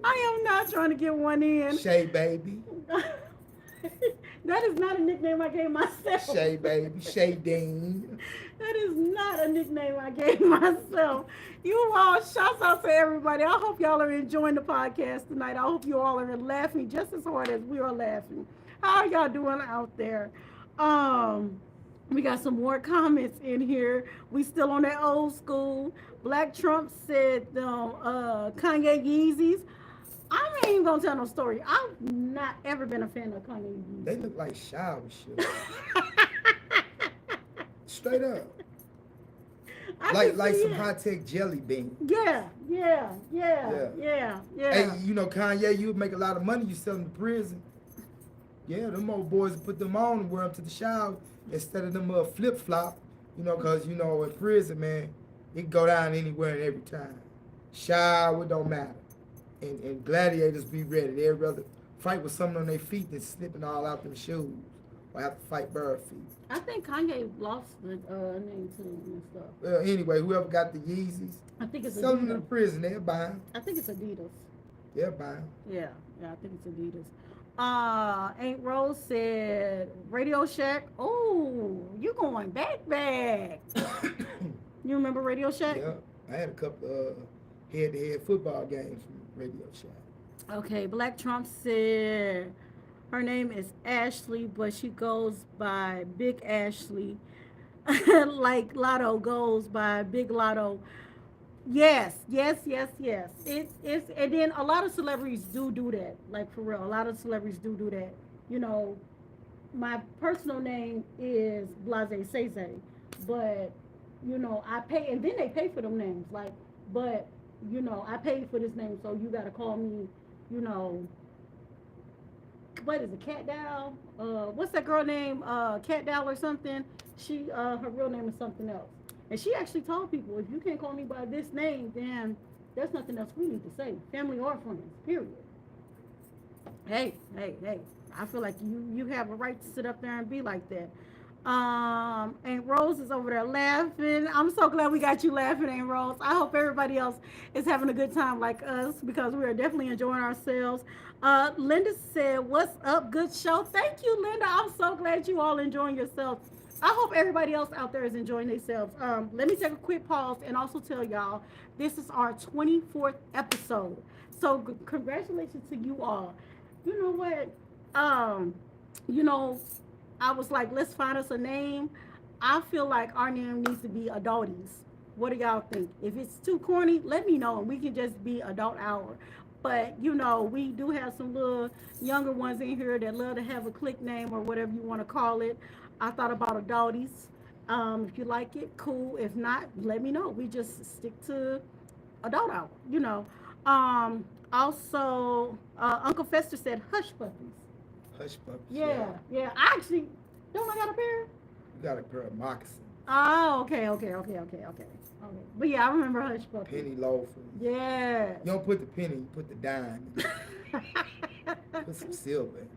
I am not trying to get one in. Shay baby. That is not a nickname I gave myself. Shay baby. Shay Dean. That is not a nickname I gave myself. You all, shouts out to everybody. I hope y'all are enjoying the podcast tonight. I hope you all are laughing just as hard as we are laughing. How are y'all doing out there? We got some more comments in here. We still on that old school. Black Trump said Kanye Yeezys. I ain't even gonna tell no story. I've not ever been a fan of Kanye Yeezys. They look like shower shoes. Straight up. Like some high tech jelly beans. Yeah. Hey, you know, Kanye, you would make a lot of money, you sell them to prison. Yeah, them old boys put them on and wear them to the shower instead of them flip flop, you know, cause you know in prison, man, it can go down anywhere and every time. Shower, it don't matter. And gladiators be ready. They'd rather fight with something on their feet than slipping all out them shoes or have to fight bare feet. I think Kanye lost the name to him and stuff. Well, anyway, whoever got the Yeezys, I think it's sell them to the Adidas. prison, they'll buy them. I think it's Adidas. They'll buy them. Yeah, I think it's Adidas. Aunt Rose said Radio Shack. Oh, you going back. You remember Radio Shack? Yeah, I had a couple head-to-head football games from Radio Shack. Okay, Black Trump said her name is Ashley, but she goes by Big Ashley. Like Lotto goes by Big Lotto. Yes, yes, yes, yes. It's and then a lot of celebrities do that. Like for real, a lot of celebrities do that. You know, my personal name is Blase Sese, but I pay, and then they pay for them names. Like, but I paid for this name, so you got to call me. You know, what is it, Cat Dow? What's that girl name? Cat Dow or something. She her real name is something else. And she actually told people, if you can't call me by this name, then there's nothing else we need to say, family or friends. Period. Hey, hey, hey. I feel like you have a right to sit up there and be like that. Aunt Rose is over there laughing. I'm so glad we got you laughing, Aunt Rose. I hope everybody else is having a good time like us because we are definitely enjoying ourselves. Linda said, "What's up? Good show." Thank you, Linda. I'm so glad you all enjoying yourself. I hope everybody else out there is enjoying themselves. Let me take a quick pause and also tell y'all this is our 24th episode. So congratulations to you all. You know what? You know, I was like, let's find us a name. I feel like our name needs to be Adulties. What do y'all think? If it's too corny, let me know and we can just be Adult Hour. But we do have some little younger ones in here that love to have a click name or whatever you want to call it. I thought about Adulties. If you like it, cool. If not, let me know. We just stick to Adult Hour. Also, Uncle Fester said hush puppies. Hush Puppies. Yeah, yeah. I actually don't. I got a pair. You got a pair of moccasins. Oh, okay. But yeah, I remember hush puppies. Penny loafers. Yeah. You don't put the penny, you put the dime. Put some silver in it.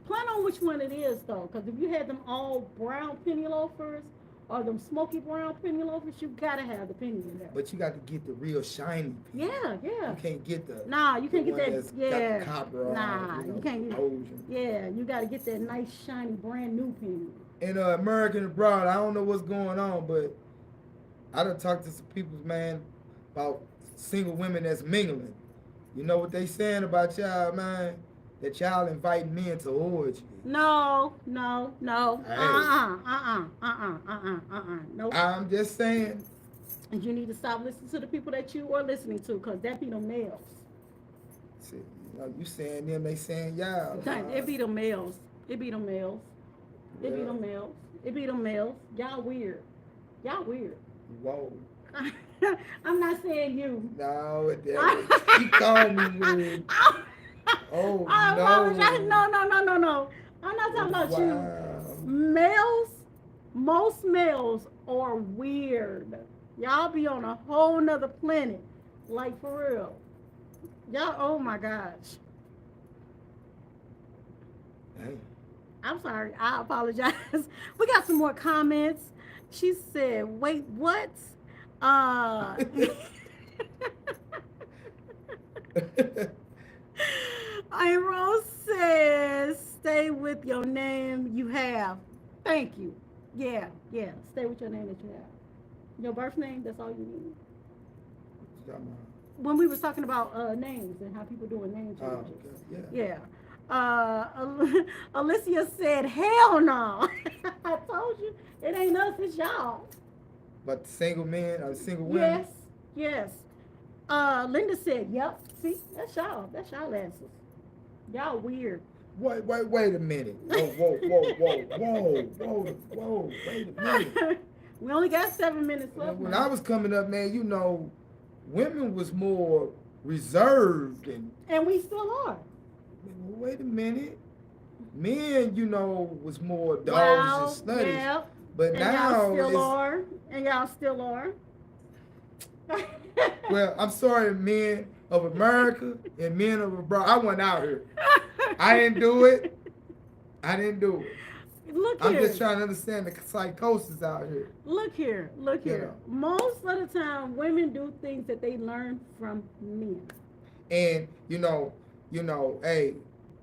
Plan on which one it is though, because if you had them all brown penny loafers or them smoky brown penny loafers, you gotta have the penny in there. But you got to get the real shiny penny. Yeah. You can't get the Nah, you can't the get one that. that's Yeah. got the copper Nah, on, you can't get. erosion. Yeah, you gotta get that nice shiny brand new penny. In American abroad, I don't know what's going on, but I done talked to some people, man, about single women that's mingling. You know what they saying about y'all, man? That y'all inviting men to orgies. No. Hey. Nope. I'm just saying. And you need to stop listening to the people that you are listening to, because that be them males. See, you saying them, they saying y'all. It be them males. It be them males. It be Yeah. them males. It be them males. Y'all weird. Whoa. I'm not saying you. No, you called me weird. Oh, I no. apologize. No. I'm not talking about you. Wow. Males, most males are weird. Y'all be on a whole nother planet. Like for real. Y'all, oh my gosh. Hey. I'm sorry. I apologize. We got some more comments. She said, wait, what? And Rose says, stay with your name you have. Thank you. Yeah. Stay with your name that you have. Your birth name, that's all you need. When we was talking about names and how people doing name changes. Yeah. Alicia said, hell no. I told you, it ain't us, it's y'all. But the single men or single women? Yes. Linda said, yep. See, that's y'all asses. Y'all weird. Wait a minute. Whoa. Wait a minute. We only got 7 minutes left. When I was coming up, man, women was more reserved and we still are. Wait a minute. Men, was more dogs and slutties. Yeah. But and now y'all still are. Well, I'm sorry, men of America and men of abroad. I went out here. I didn't do it. Look I'm here. just trying to understand the psychosis out here. Look here. Yeah. Most of the time, women do things that they learn from men. And hey,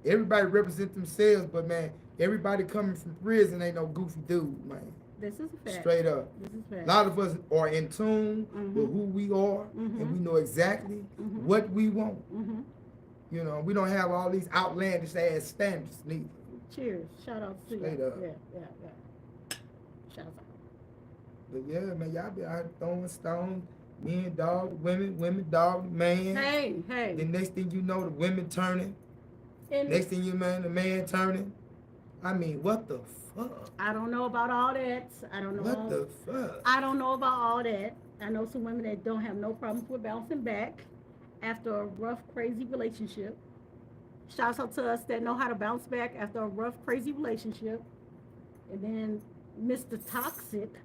everybody represent themselves, but man, everybody coming from prison ain't no goofy dude, man. This is a fact. Straight up. This is a A fact. lot of us are in tune Mhm. with who we are, and we know exactly Mhm. what we want. Mm-hmm. You know, we don't have all these outlandish ass standards neither. Cheers. Shout out to Straight you. up. Yeah. Shout out. But yeah, man, y'all be out throwing stones, men dog, women dog, man. Hey. The next thing you know, the women turning. And Next thing you know, the man turning. I mean, what the fuck? I don't know about all that. I don't know. What the fuck? I don't know about all that. I know some women that don't have no problems with bouncing back after a rough, crazy relationship. Shouts out to us that know how to bounce back after a rough, crazy relationship. And then Mr. Toxic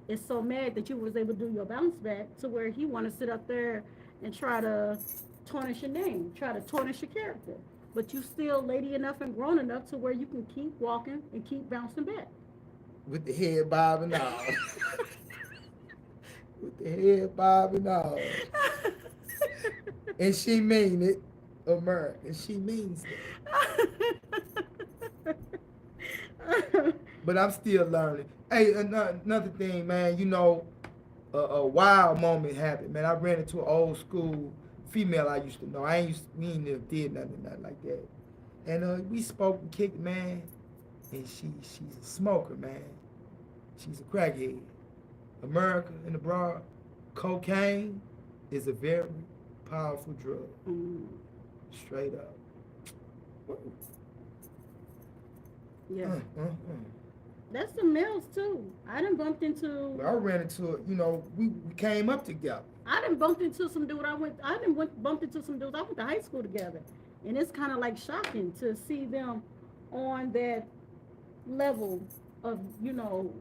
is so mad that you was able to do your bounce back to where he want to sit up there and try to tarnish your name, try to tarnish your character. But you still lady enough and grown enough to where you can keep walking and keep bouncing back. With the head bobbing all. With the head bobbing all. And she mean it, America. She means it. But I'm still learning. Hey, another thing, man. You know, a wild moment happened, man. I ran into an old school female I used to know. We ain't never did nothing like that. And we spoke and kicked, man. And she's a smoker, man. She's a crackhead. America and abroad, cocaine is a very powerful drug. Straight up. Woo. Yeah. That's the males too. I done bumped into. Well, I ran into it. You know, we came up together. I done bumped into some dude. Bumped into some dudes. I went to high school together, and it's kind of like shocking to see them on that level of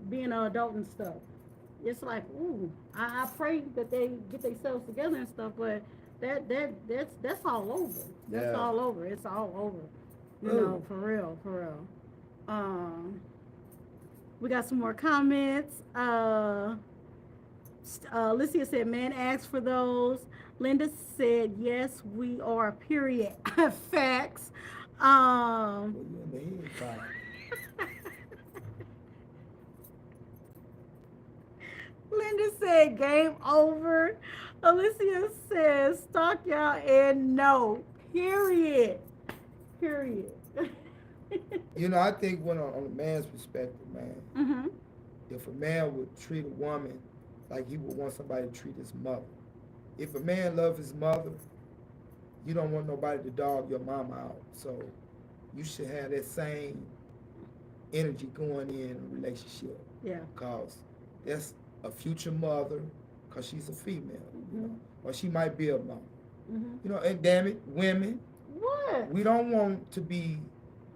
being an adult and stuff. It's like, ooh, I pray that they get themselves together and stuff, but that's all over. That's all over. It's all over. You know, for real. We got some more comments. Alicia said, man asked for those. Linda said, yes, we are, period. Facts. Linda said, game over. Alicia says, stalk y'all and no. Period. You know, I think on a man's perspective, man, Mm-hmm. if a man would treat a woman like he would want somebody to treat his mother. If a man loves his mother, you don't want nobody to dog your mama out. So you should have that same energy going in a relationship. Yeah. Because that's a future mother, because she's a female. Mm-hmm. You know? Or she might be a mom. Mm-hmm. You know, and damn it, women, What? we don't want to be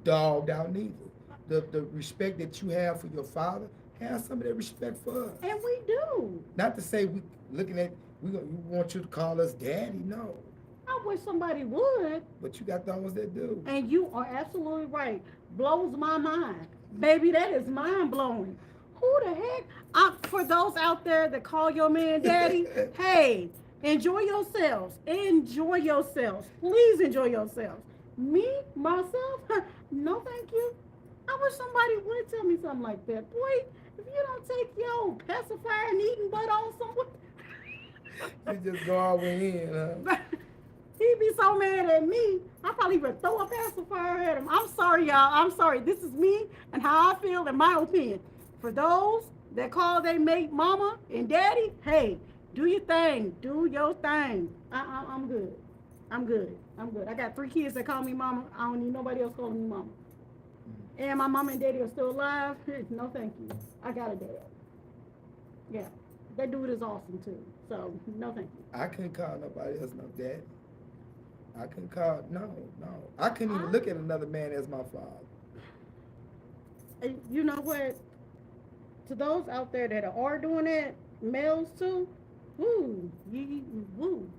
dogged out neither. The respect that you have for your father, have some of that respect for us. And we do. Not to say we want you to call us daddy, no. I wish somebody would. But you got those that do. And you are absolutely right. Blows my mind. Baby, that is mind blowing. Who the heck? For those out there that call your man daddy, hey, enjoy yourselves. Enjoy yourselves. Please enjoy yourselves. Me, myself, no thank you. I wish somebody would tell me something like that. Boy, if you don't take your pacifier and eating butt on someone. You just go all the way in, huh? He'd be so mad at me, I'd probably even throw a pacifier at him. I'm sorry, y'all. I'm sorry. This is me and how I feel and my opinion. For those that call they mate mama and daddy, hey, do your thing. Do your thing. I'm good. I'm good. I got 3 kids that call me mama. I don't need nobody else calling me mama. And my mama and daddy are still alive. No, thank you. I got a dad. Yeah. That dude is awesome, too. So, no, thank you. I couldn't call nobody else no daddy. I couldn't call, no. I couldn't even look at another man as my father. You know what? To those out there that are doing that, males too, woo.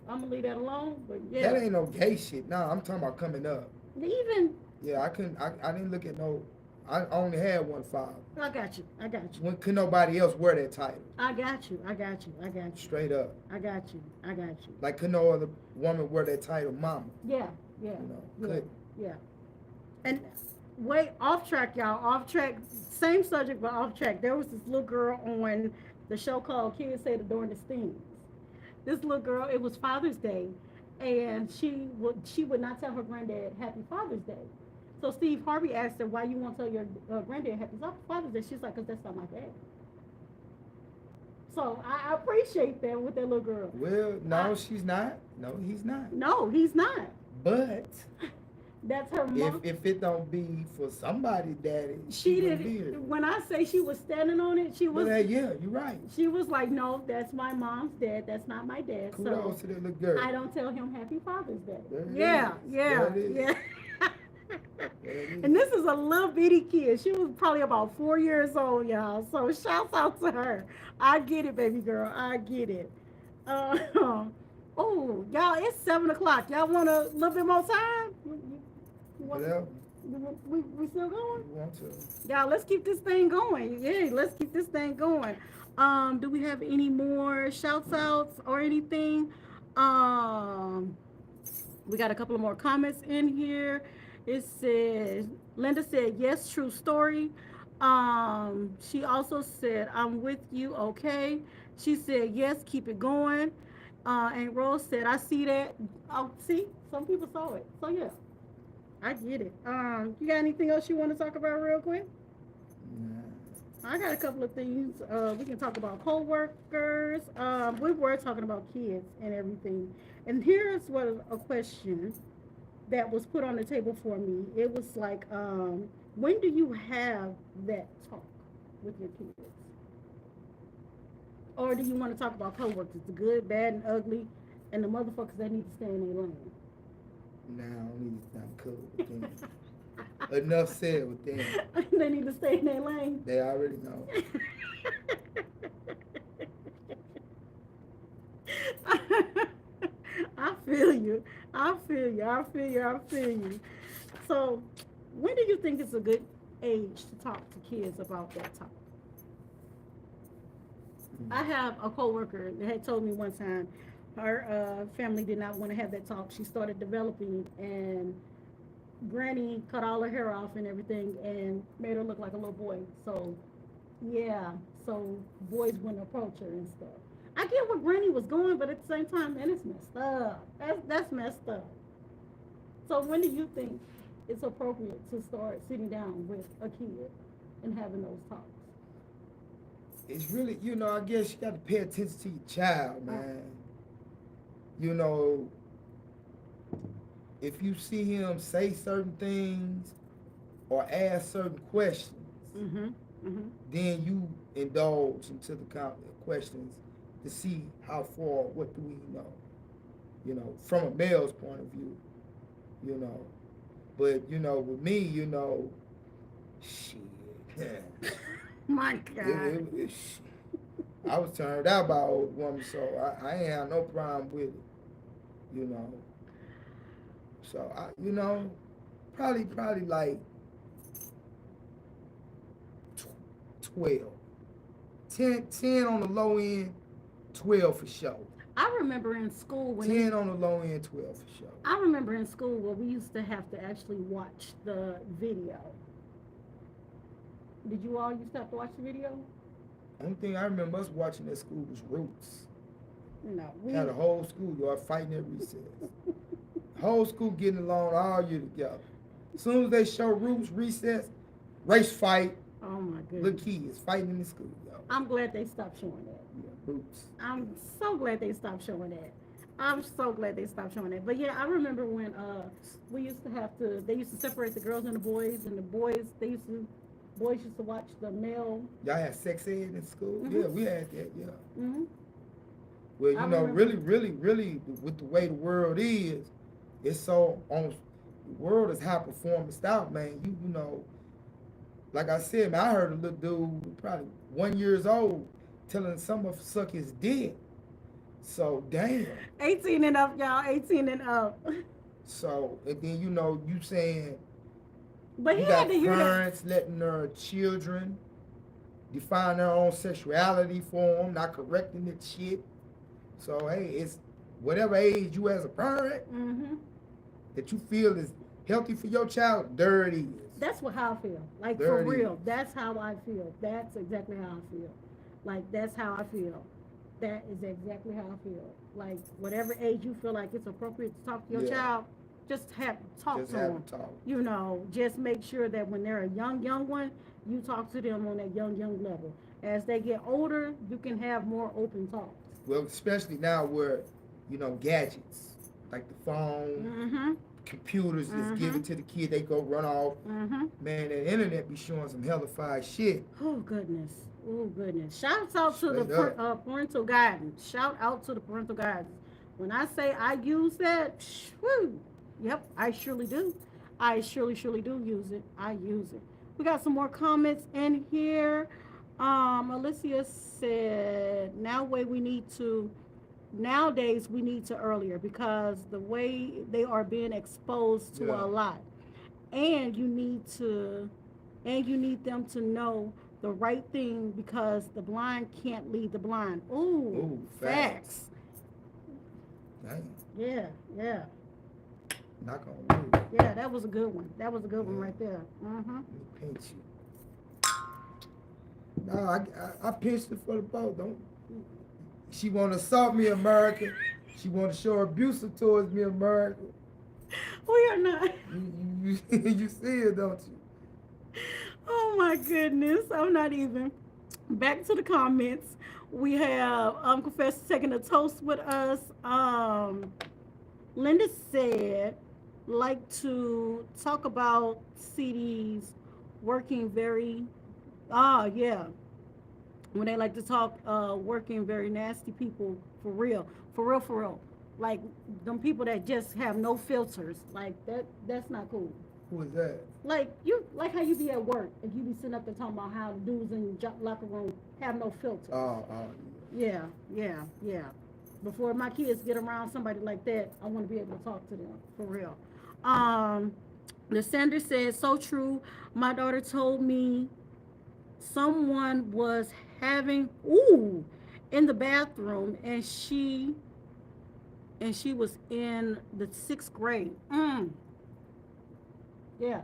I'm gonna leave that alone, but yeah. That ain't no gay shit. Nah, I'm talking about coming up. Even. Yeah, I didn't look at no, I only had one father. I got you. When could nobody else wear that title? I got you. Straight up. I got you. Like, could no other woman wear that title, mama? Yeah. You know, could. Yeah. And Wait, off track, y'all. Off track. Same subject, but off track. There was this little girl on the show called Kids Say the During the Stings. This little girl, it was Father's Day, and she would not tell her granddad Happy Father's Day. So Steve Harvey asked her, "Why you won't tell your granddad Happy Father's Day?" She's like, "Cause that's not my dad." So I appreciate that with that little girl. Well, no, she's not. No, he's not. No, he's not. But That's her mom. if it don't be for somebody, daddy, She wouldn't did. be here. When I say she was standing on it, she was. But yeah, you're right. She was like, "No, that's my mom's dad. That's not my dad." Kudos So to that little girl. I don't tell him Happy Father's Day. There it Yeah, is. yeah, There it is. yeah. There it is. And this is a little bitty kid. She was probably about 4 years old, y'all. So shouts out to her. I get it, baby girl. I get it. Uh, oh, y'all, it's 7 o'clock. Y'all want a little bit more time? Whatever We still going? you want to. Y'all, let's keep this thing going. Yeah, let's keep this thing going. Do we have any more shouts outs or anything? We got a couple of more comments in here. It says Linda said yes, true story. She also said I'm with you, okay. She said yes, keep it going. And Rose said I see that. Oh, see, some people saw it. So yeah, I get it. You got anything else you want to talk about real quick? Nah. I got a couple of things. We can talk about co-workers. We were talking about kids and everything. And here's what a question that was put on the table for me. It was like, when do you have that talk with your kids? Or do you want to talk about co-workers, the good, bad, and ugly, and the motherfuckers that need to stay in their lane? Nah, I don't need to sound cool with them. Enough said with them. They need to stay in their lane. They already know. I feel you. I feel you. I feel you. I feel you. So, when do you think is a good age to talk to kids about that topic? I have a coworker that had told me one time her family did not want to have that talk. She started developing, and Granny cut all her hair off and everything, and made her look like a little boy. So, yeah, so boys wouldn't approach her and stuff. I get where Granny was going, but at the same time, man, it's messed up. That's messed up. So when do you think it's appropriate to start sitting down with a kid and having those talks? It's really, I guess you got to pay attention to your child, man. If you see him say certain things or ask certain questions, then you indulge into the questions to see how far, what do we know, from a male's point of view, But, with me, shit. My God. I was turned out by an old woman, so I ain't have no problem with it, So, probably like 12. 10 on the low end, 12 for sure. I remember in school when 10 on the low end, 12 for sure. I remember in school where we used to have to actually watch the video. Did you all used to have to watch the video? Only thing I remember us watching at school was Roots. No. Had a whole school y'all fighting at recess. Whole school getting along all year together. As soon as they show Roots, recess, race fight, Oh my little goodness. kids fighting in the school, yo. I'm glad they stopped showing that. Yeah, Roots. I'm so glad they stopped showing that. I'm so glad they stopped showing that. But yeah, I remember when we used to have to. They used to separate the girls and the boys, and the boys used to watch the male. Y'all had sex ed in school? Mhm. Yeah, we had that, yeah. Mm-hmm. Well, I remember. really, with the way the world is, it's so on. The world is high performance out, man. Like I said, man, I heard a little dude, probably 1 year old, telling some of suck his dick. So damn. 18 and up, y'all. 18 and up. So and then you saying But he you had got to hear that. parents letting their children define their own sexuality for them, not correcting that shit. So hey, it's whatever age you as a parent Mm-hmm. that you feel is Healthy for your child, there it is. That's how I feel. Like There for it real. is. That's how I feel. That's exactly how I feel. Like that's how I feel. That is exactly how I feel. Like whatever age you feel like it's appropriate to talk to your Yeah. child, just have talk Just to have them. a talk. You know, just make sure that when they're a young one, you talk to them on that young level. As they get older, you can have more open talks. Well, especially now where, gadgets like the phone, Mm-hmm. computers just give Mm-hmm. it to the kid, they go run off. Mm-hmm. Man, the internet be showing some hellified shit. Oh goodness. Oh goodness. Shout out to the Straight up. parental guidance. Shout out to the parental guidance. When I say I use that, whoo, yep, I surely do. I surely do use it. I use it. We got some more comments in here. Alicia said, nowadays we need to earlier because the way they are being exposed to Yeah. a lot. And you need them to know the right thing because the blind can't lead the blind. Ooh, Ooh, facts. Damn, Yeah, yeah, knock on wood. yeah. That was a good one. That was a good one Yeah. right there. Mm-hmm. Let me pinch you. No, I pinched it for the boat. Don't. She want to assault me, America. She want to show abusive towards me, America. We are not. You see it, don't you? Oh my goodness. I'm not even. Back to the comments. We have Confessor taking a toast with us. Linda said, like to talk about CDs working very, yeah, when they like to talk, working very nasty people for real. Like them people that just have no filters, like that's not cool. Who is that? Like how you be at work and you be sitting up there talking about how the dudes in your locker room have no filters. Oh, Yeah, yeah. Before my kids get around somebody like that, I want to be able to talk to them for real. The sender said, so true. My daughter told me someone was having in the bathroom, and she was in the 6th grade. Yeah,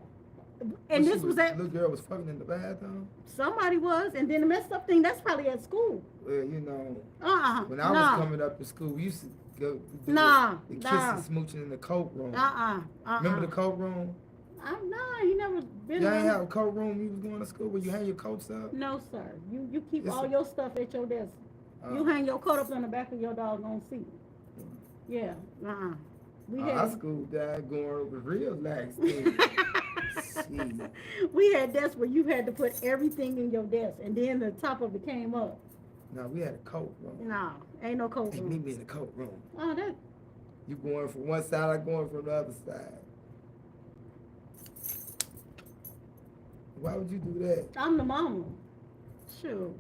and this was at little girl was fucking in the bathroom. somebody was, and then the messed up thing that's probably at school. Well, when I was Nah. coming up to school, we used to go do Nah, the kissing, nah. smooching in the coat room. Uh-uh. Remember the coat room? Nah, you never been You ain't around. have a coat room. You was going to school where you hang your coats up. No, sir. You keep Yes, all sir. your stuff at your desk. You hang your coat up on the back of your doggone seat. Yeah. We Our had school dad going was real lax. Shit. we had desks where you had to put everything in your desk, and then the top of it came up. No, we had a coat room. No, ain't no coat Hey, room. meet me in the coat room. Oh, that You going from one side, I going from the other side. Why would you do that? I'm the mama. Sure.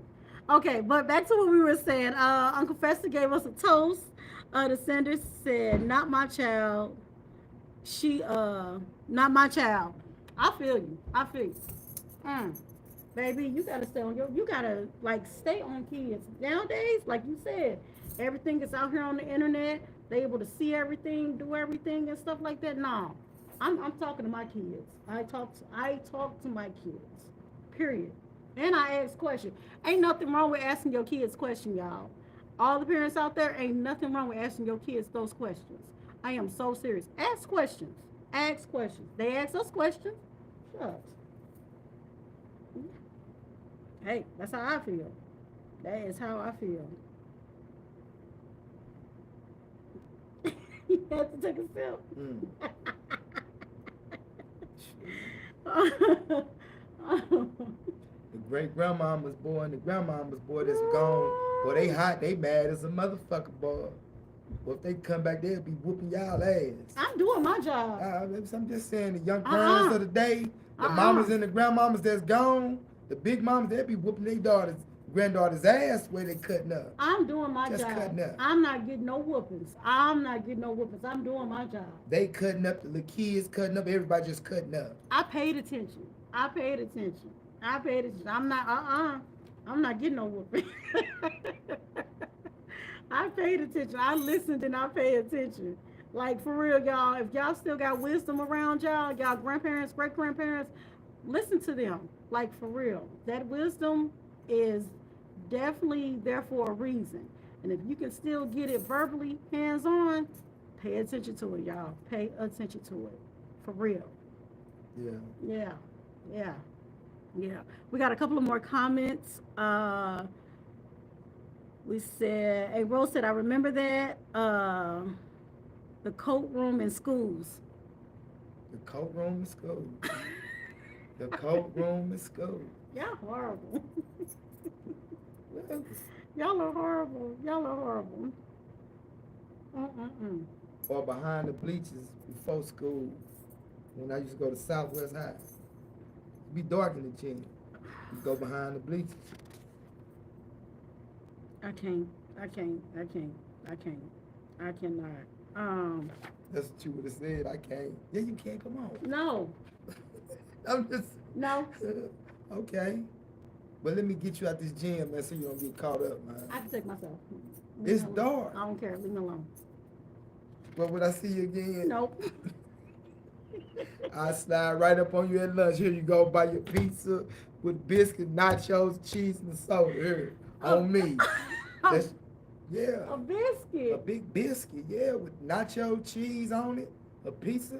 Okay, but back to what we were saying. Uncle Fester gave us a toast. The sender said, "Not my child." Not my child. I feel you. Baby, you gotta you gotta stay on kids. Nowadays, like you said, everything is out here on the internet. They able to see everything, do everything and stuff like that. No. I'm talking to my kids. I talk to my kids. Period. And I ask questions. Ain't nothing wrong with asking your kids questions, y'all. All the parents out there, ain't nothing wrong with asking your kids those questions. I am so serious. Ask questions. Ask questions. They ask us questions. Shucks. Hey, that's how I feel. That is how I feel. You have to take a sip. The great grandmama's boy and the grandmama's boy that's gone. Boy, they hot, they mad as a motherfucker, boy. Well, if they come back, they'll be whooping y'all ass. I'm doing my job. I'm just saying, the young parents of the day, the Uh-uh. mamas and the grandmamas that's gone, the big mamas, they'll be whooping their granddaughter's ass where they cutting up. I'm doing my Just job. cutting up. I'm not getting no whoopings. I'm doing my job. They cutting up, the little kids cutting up, everybody just cutting up. I paid attention. I'm not getting no whooping. I paid attention. I listened and I paid attention. Like for real, y'all. If y'all still got wisdom around y'all grandparents, great grandparents, listen to them. Like for real. That wisdom is definitely there for a reason. And if you can still get it verbally, hands on, pay attention to it, y'all. Pay attention to it. For real. Yeah. Yeah. Yeah. Yeah. We got a couple of more comments. We said, hey, Rose said, I remember that. The coat room in schools. The coat room in school. The coat room in school. Y'all horrible. Well, Y'all are horrible. Y'all are horrible. Mm-mm-mm. or behind the bleachers before school. When I used to go to Southwest High. It'd be dark in the gym. You go behind the bleachers. I can't. I cannot. That's what you would have said. I can't. Yeah, you can't. Come on. No. I'm just. No. Okay. But let me get you out this gym, man, so you don't get caught up, man. I can take myself. Leave It's me alone. dark. I don't care. Leave me alone. But would I see you again? Nope. I slide right up on you at lunch. Here you go, buy your pizza with biscuit, nachos, cheese, and soda. Here, on me. That's, yeah. A biscuit. A big biscuit, yeah, with nacho cheese on it. A pizza.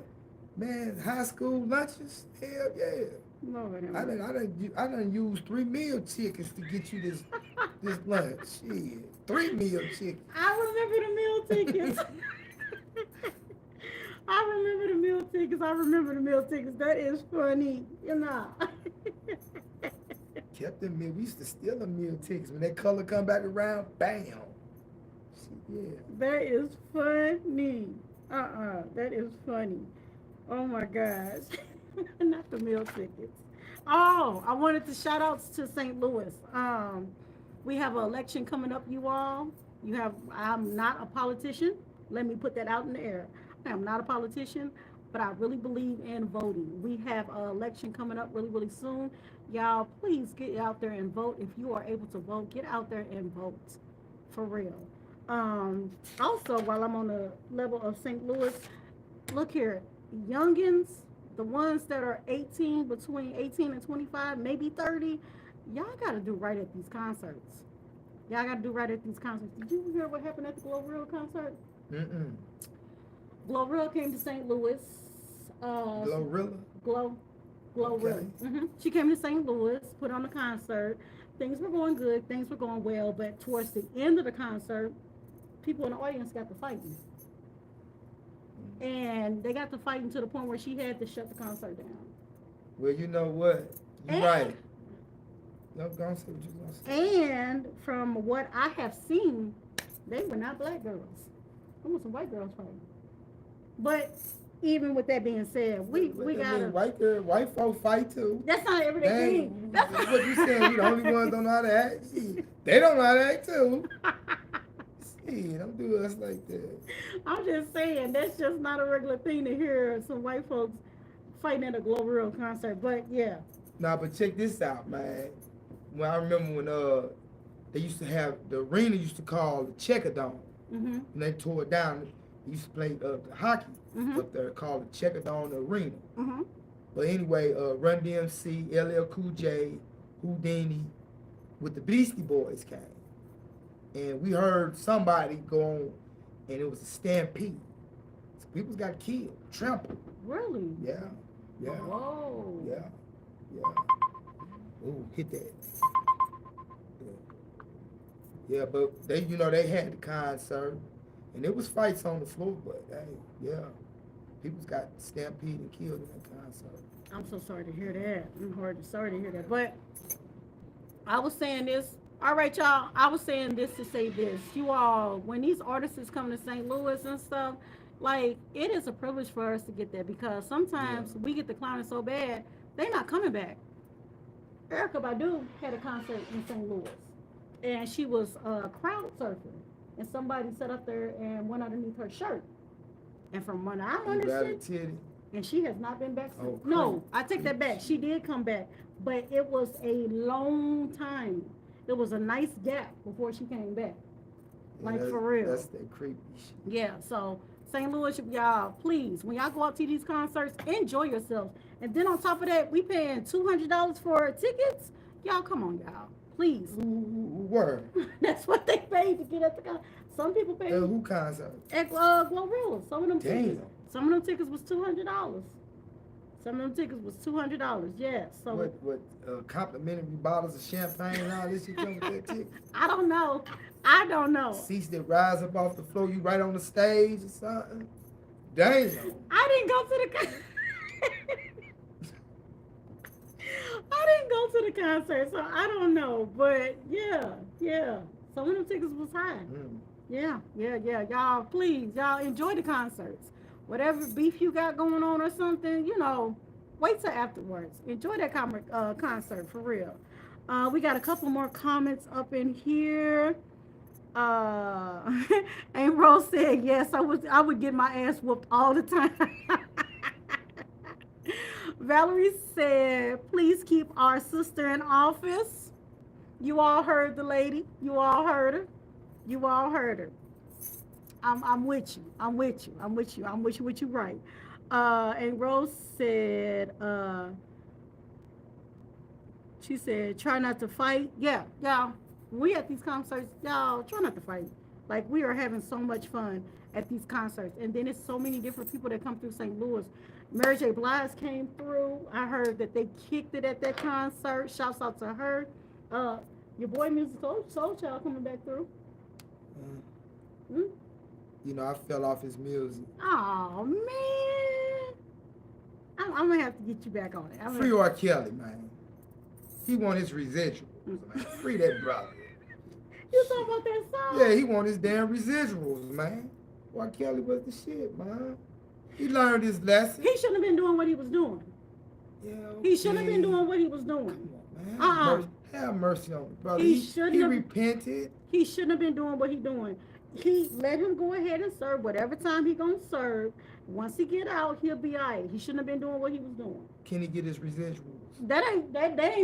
Man, high school lunches, hell yeah. Lord, have I mercy. done used 3 meal tickets to get you this lunch. Shit. 3 meal chickens. I remember the meal tickets. I remember the meal tickets. That is funny. You know. Kept them meal. We used to steal them meal tickets. When that color come back around, bam. Shit, yeah. That is funny. That is funny. Oh my gosh. Not the meal tickets. Oh, I wanted to shout outs to St. Louis. We have an election coming up, you all. I'm not a politician. Let me put that out in the air. I am not a politician, but I really believe in voting. We have an election coming up really, really soon. Y'all, please get out there and vote. If you are able to vote, get out there and vote. For real. Also, while I'm on the level of St. Louis, look here, youngins, the ones that are between 18 and 25, maybe 30, y'all got to do right at these concerts. Y'all got to do right at these concerts. Did you hear what happened at the Glorilla concert? Mm-mm. Glorilla came to St. Louis. Glorilla? Glorilla. Okay. She came to St. Louis, put on a concert. Things were going good. Things were going well. But towards the end of the concert, people in the audience got to fighting. And they got to fighting to the point where she had to shut the concert down. Well, you know what? You're And- right. No, go on, say what you're going to say. And from what I have seen, they were not black girls. There were some white girls fighting. But even with that being said, we What that gotta. mean? White folk fight too. That's not everyday Dang, thing. That's what you saying? We the only ones don't know how to act. Shit, they don't know how to act too. Shit, don't do us like that. I'm just saying that's just not a regular thing to hear some white folks fighting at a Glorilla concert. But yeah. Nah, but check this out, man. When I remember when they used to have the arena used to call the Checker Dome. Mhm. And they tore it down. They used to play the hockey Mhm. up there called the Checker Dome Arena. Mhm. But anyway, Run DMC, LL Cool J, Houdini, with the Beastie Boys came. And we heard somebody go on, and it was a stampede. So people got killed, trampled. Really? Yeah, yeah, Whoa. yeah, yeah. Ooh, hit that. Yeah, but they, they had the concert, and there was fights on the floor, but hey, yeah, people got stampeded and killed in that concert. I'm so sorry to hear that. Sorry to hear that. But I was saying this. All right, y'all. I was saying this to say this. You all, when these artists come to St. Louis and stuff, like, it is a privilege for us to get there because sometimes we get the clowning so bad, they're not coming back. Erykah Badu had a concert in St. Louis, and she was crowd surfing, and somebody sat up there and went underneath her shirt. And from what I'm You got a understanding, titty. and she has not been back since. Oh, No, I take that back. She did come back, but it was a long time. It was a nice gap before she came back. Yeah, Like, that's- for real. That's that creepy shit. Yeah, so St. Louis, y'all, please, when y'all go out to these concerts, enjoy yourselves. And then on top of that, we paying $200 for tickets. Y'all, come on, y'all, please. Word. That's what they paid to get at the concert. Some people paid Who concert? at Glorilla. Some of them Damn. tickets. Some of them tickets was $200. Some of them tickets was $200. Yes. So What complimentary bottles of champagne and all this shit come with that ticket? I don't know. I don't know. Seats that rise up off the floor, you right on the stage or something? Damn. I didn't go to the I didn't go to the concert, so I don't know. But yeah. Some of them tickets was high. Yeah. Y'all, please, y'all enjoy the concerts. Whatever beef you got going on or something, wait till afterwards. Enjoy that concert for real. We got a couple more comments up in here. And Rose said, yes, I would get my ass whooped all the time. Valerie said, please keep our sister in office. You all heard the lady. You all heard her. I'm with you what you right. And Rose said, she said, try not to fight. Yeah, y'all. We at these concerts, y'all, try not to fight. Like, we are having so much fun at these concerts. And then it's so many different people that come through St. Louis. Mary J. Blige came through. I heard that they kicked it at that concert. Shouts out to her. Your boy Music Soul Child coming back through. I fell off his music. Oh, man. I'm going to have to get you back on it. Free R. Kelly, man. He want his residuals, man. Free that brother. You talking about that song? Yeah, he want his damn residuals, man. R. Kelly was the shit, man. He learned his lesson. He shouldn't have been doing what he was doing. Yeah, He shouldn't have been doing what he was doing. Come on, man. Have mercy on the brother. He repented. He shouldn't have been doing what he doing. He let him go ahead and serve whatever time he gonna serve. Once he get out, he'll be all right. He shouldn't have been doing what he was doing. Can he get his residuals? That ain't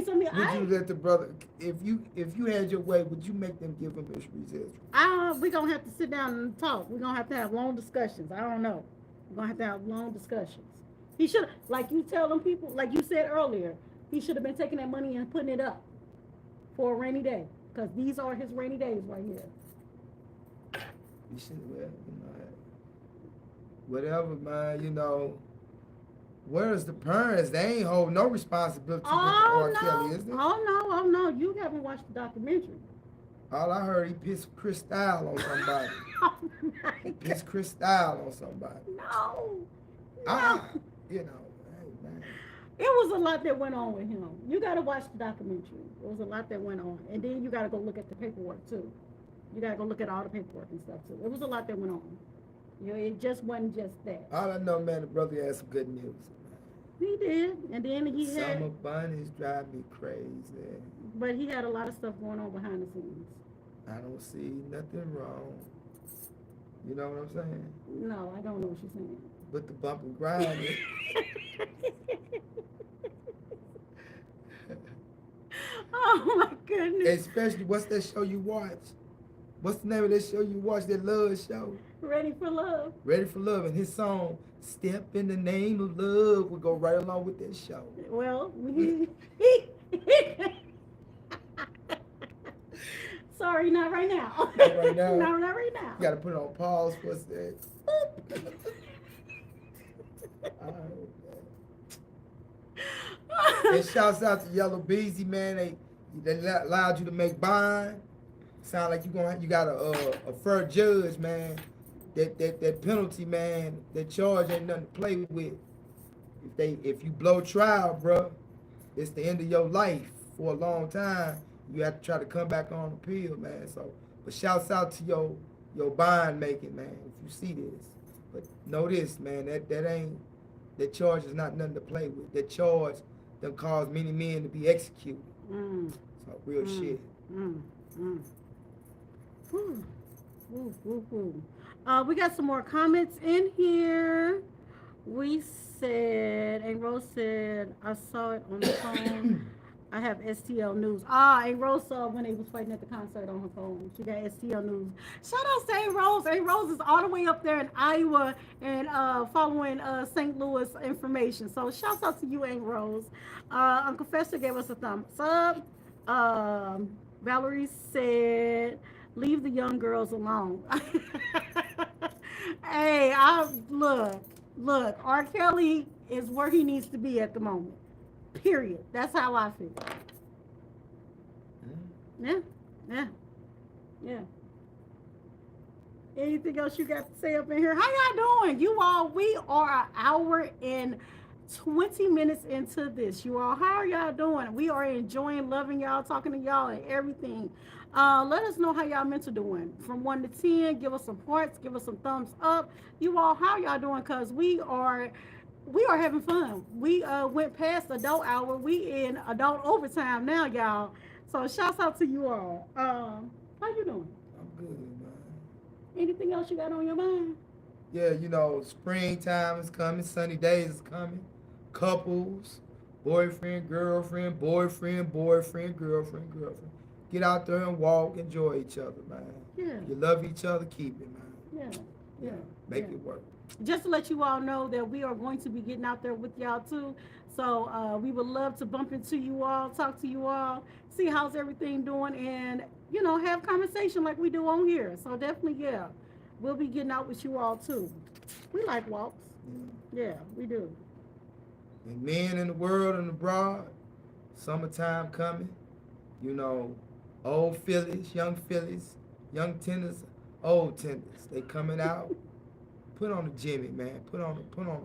something. Would you let the brother, if you had your way, would you make them give him his residuals? We gonna have to sit down and talk. We're gonna have to have long discussions. I don't know. We're gonna have to have long discussions. He should, like you tell them people, like you said earlier, he should have been taking that money and putting it up for a rainy day, because these are his rainy days right here. You should, whatever, man. Where's the parents? They ain't hold no responsibility with R. Kelly, is they? Oh no, you haven't watched the documentary. All I heard, he pissed Chris Style on somebody. Oh my He pissed Chris Style on somebody. No. Hey, man. It was a lot that went on with him. You got to watch the documentary. It was a lot that went on. And then you got to go look at the paperwork, too. You got to go look at all the paperwork and stuff, too. It was a lot that went on. It just wasn't just that. All I know, man, the brother had some good music. He did. And then he had... Summer bunnies drive me crazy. But he had a lot of stuff going on behind the scenes. I don't see nothing wrong. You know what I'm saying? No, I don't know what you're saying. But the bump and grind. Oh my goodness. Especially, what's that show you watch? What's the name of that show you watch, that love show? Ready for Love. Ready for Love. And his song, Step in the Name of Love, would go right along with that show. Well, sorry, not right now. Not right now? No, not right now. You got to put it on pause for a sec. And shouts out to Yellow Beezy, man. They allowed you to make bond. Sound like you got a fair judge, man. That penalty, man, that charge ain't nothing to play with. If you blow trial, bro, it's the end of your life for a long time. You have to try to come back on appeal, man. So, but shouts out to your bond making, man. If you see this, but know this, man, that charge is not nothing to play with. That charge done caused many men to be executed. So real shit. We got some more comments in here. We said, and Rose said, I saw it on the phone. I have STL News. Ah, A Rose saw when they was fighting at the concert on her phone. She got STL News. Shout out to A Rose. A Rose is all the way up there in Iowa and following St. Louis information. So shouts out to you, A Rose. Uncle Fester gave us a thumbs up. Valerie said, "Leave the young girls alone." Hey, I look. R. Kelly is where he needs to be at the moment. Period. That's how I feel. Yeah, yeah, yeah. Anything else you got to say up in here? How y'all doing? You all, we are an hour and 20 minutes into this. You all, how are y'all doing? We are enjoying, loving y'all, talking to y'all and everything. Let us know how y'all mental doing. From 1 to 10, give us some hearts, give us some thumbs up. You all, how y'all doing? Because we are having fun. We went past adult hour. We in adult overtime now, y'all. So shouts out to you all. How you doing? I'm good, man. Anything else you got on your mind? Yeah, springtime is coming, sunny days is coming. Couples, boyfriend, girlfriend, boyfriend, boyfriend, girlfriend, girlfriend. Get out there and walk, enjoy each other, man. Yeah. You love each other, keep it, Yeah. man. Yeah. Make Yeah. it work. Just to let you all know that we are going to be getting out there with y'all too. So we would love to bump into you all, talk to you all, see how's everything doing, and have conversation like we do on here. So definitely, yeah, we'll be getting out with you all too. We like walks. Yeah, we do. And men in the world and abroad, summertime coming, old fillies, young tenders, old tenders, they coming out. Put on the Jimmy, man. Put on the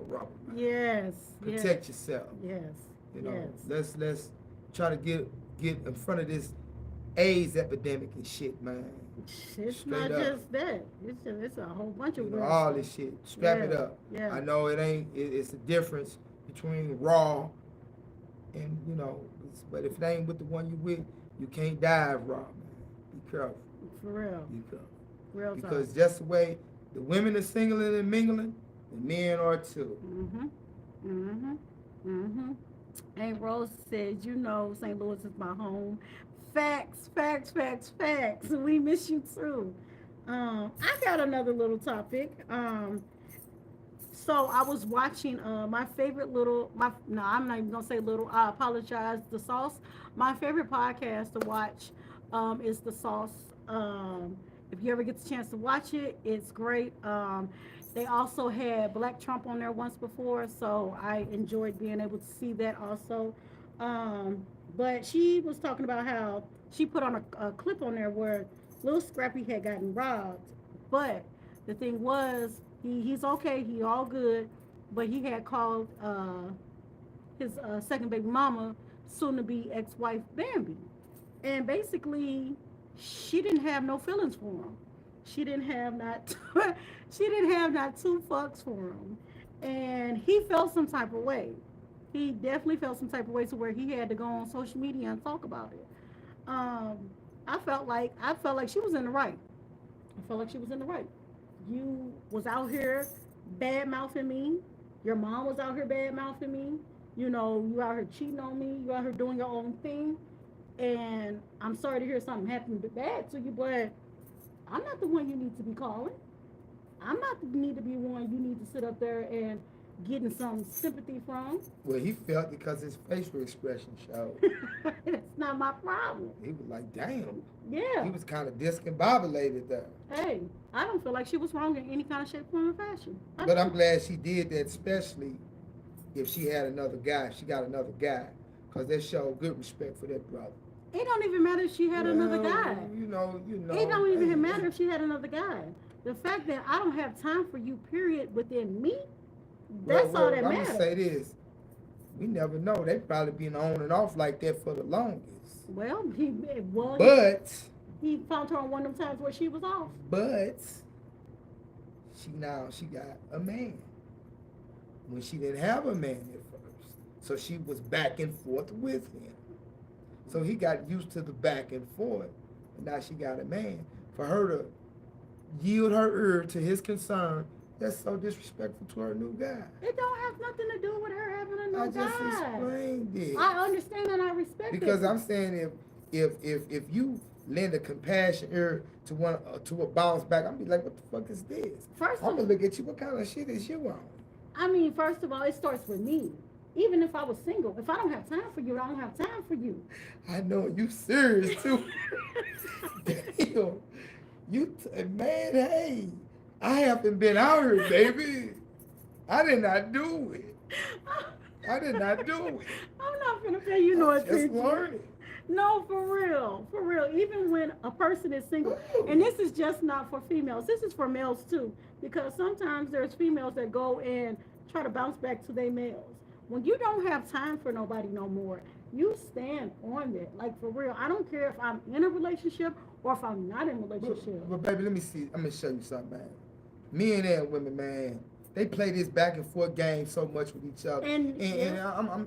rubber, man. Yes. Protect yourself. Yes. Let's try to get in front of this AIDS epidemic and shit, man. It's Straight not up. just that. It's a whole bunch of weird all stuff. this shit. Strap it up. Yeah. I know it's the difference between raw and but if it ain't with the one you with, you can't dive raw, man. Be careful. For real. Be careful. Real Because talk. just the way the women are singling and mingling, the men are too. And Rose says, St. Louis is my home. Facts. We miss you too. I got another little topic. So I was watching my favorite no, I'm not even gonna say little. I apologize. The Sauce. My favorite podcast to watch is The Sauce. If you ever get the chance to watch it, it's great. They also had Black Trump on there once before, so I enjoyed being able to see that also. But she was talking about how she put on a clip on there where Lil Scrappy had gotten robbed, but the thing was he's okay, he all good, but he had called his second baby mama, soon to be ex-wife Bambi, and basically she didn't have no feelings for him. She didn't have not she didn't have not two fucks for him, and he felt some type of way. He definitely felt some type of way to where he had to go on social media and talk about it. I felt like she was in the right. I felt like she was in the right. You was out here bad mouthing me. Your mom was out here bad mouthing me. You out here cheating on me. You out here doing your own thing. And I'm sorry to hear something happened bad to you, but I'm not the one you need to be calling. I'm not the need to be one you need to sit up there and getting some sympathy from. Well, he felt because his facial expression showed. It's not my problem. He was like, damn. Yeah. He was kind of discombobulated there. Hey, I don't feel like she was wrong in any kind of shape, form, or fashion. But I'm glad she did that, especially if she had another guy, if she got another guy, because that showed good respect for that brother. It don't even matter if she had another guy. You know. It don't even matter if she had another guy. The fact that I don't have time for you, period, within me, that's all that matters. I'm gonna say this: we never know. They probably been on and off like that for the longest. Well, he found her on one of them times where she was off. But she got a man when she didn't have a man at first, so she was back and forth with him. So he got used to the back and forth, and now she got a man. For her to yield her ear to his concern That's so disrespectful to her new guy. It don't have nothing to do with her having a new I just guy. explained it. I understand and I respect it. Because I'm saying if you lend a compassion ear to one to a bounce back, I'm be like, what the fuck is this? First I'm of gonna look at you. What kind of shit is you on? I mean, first of all, it starts with me. Even if I was single, if I don't have time for you, I don't have time for you. I know you serious too. Damn, man. Hey, I haven't been out here, baby. I did not do it. I did not do it. I'm not gonna pay you no I'm just attention. learning. No, for real, for real. Even when a person is single, and this is just not for females, this is for males too, because sometimes there's females that go and try to bounce back to their males. When you don't have time for nobody no more, you stand on that. Like for real, I don't care if I'm in a relationship or if I'm not in a relationship. But baby, let me see. I'm gonna show you something, man. Men and women, man, they play this back and forth game so much with each other. And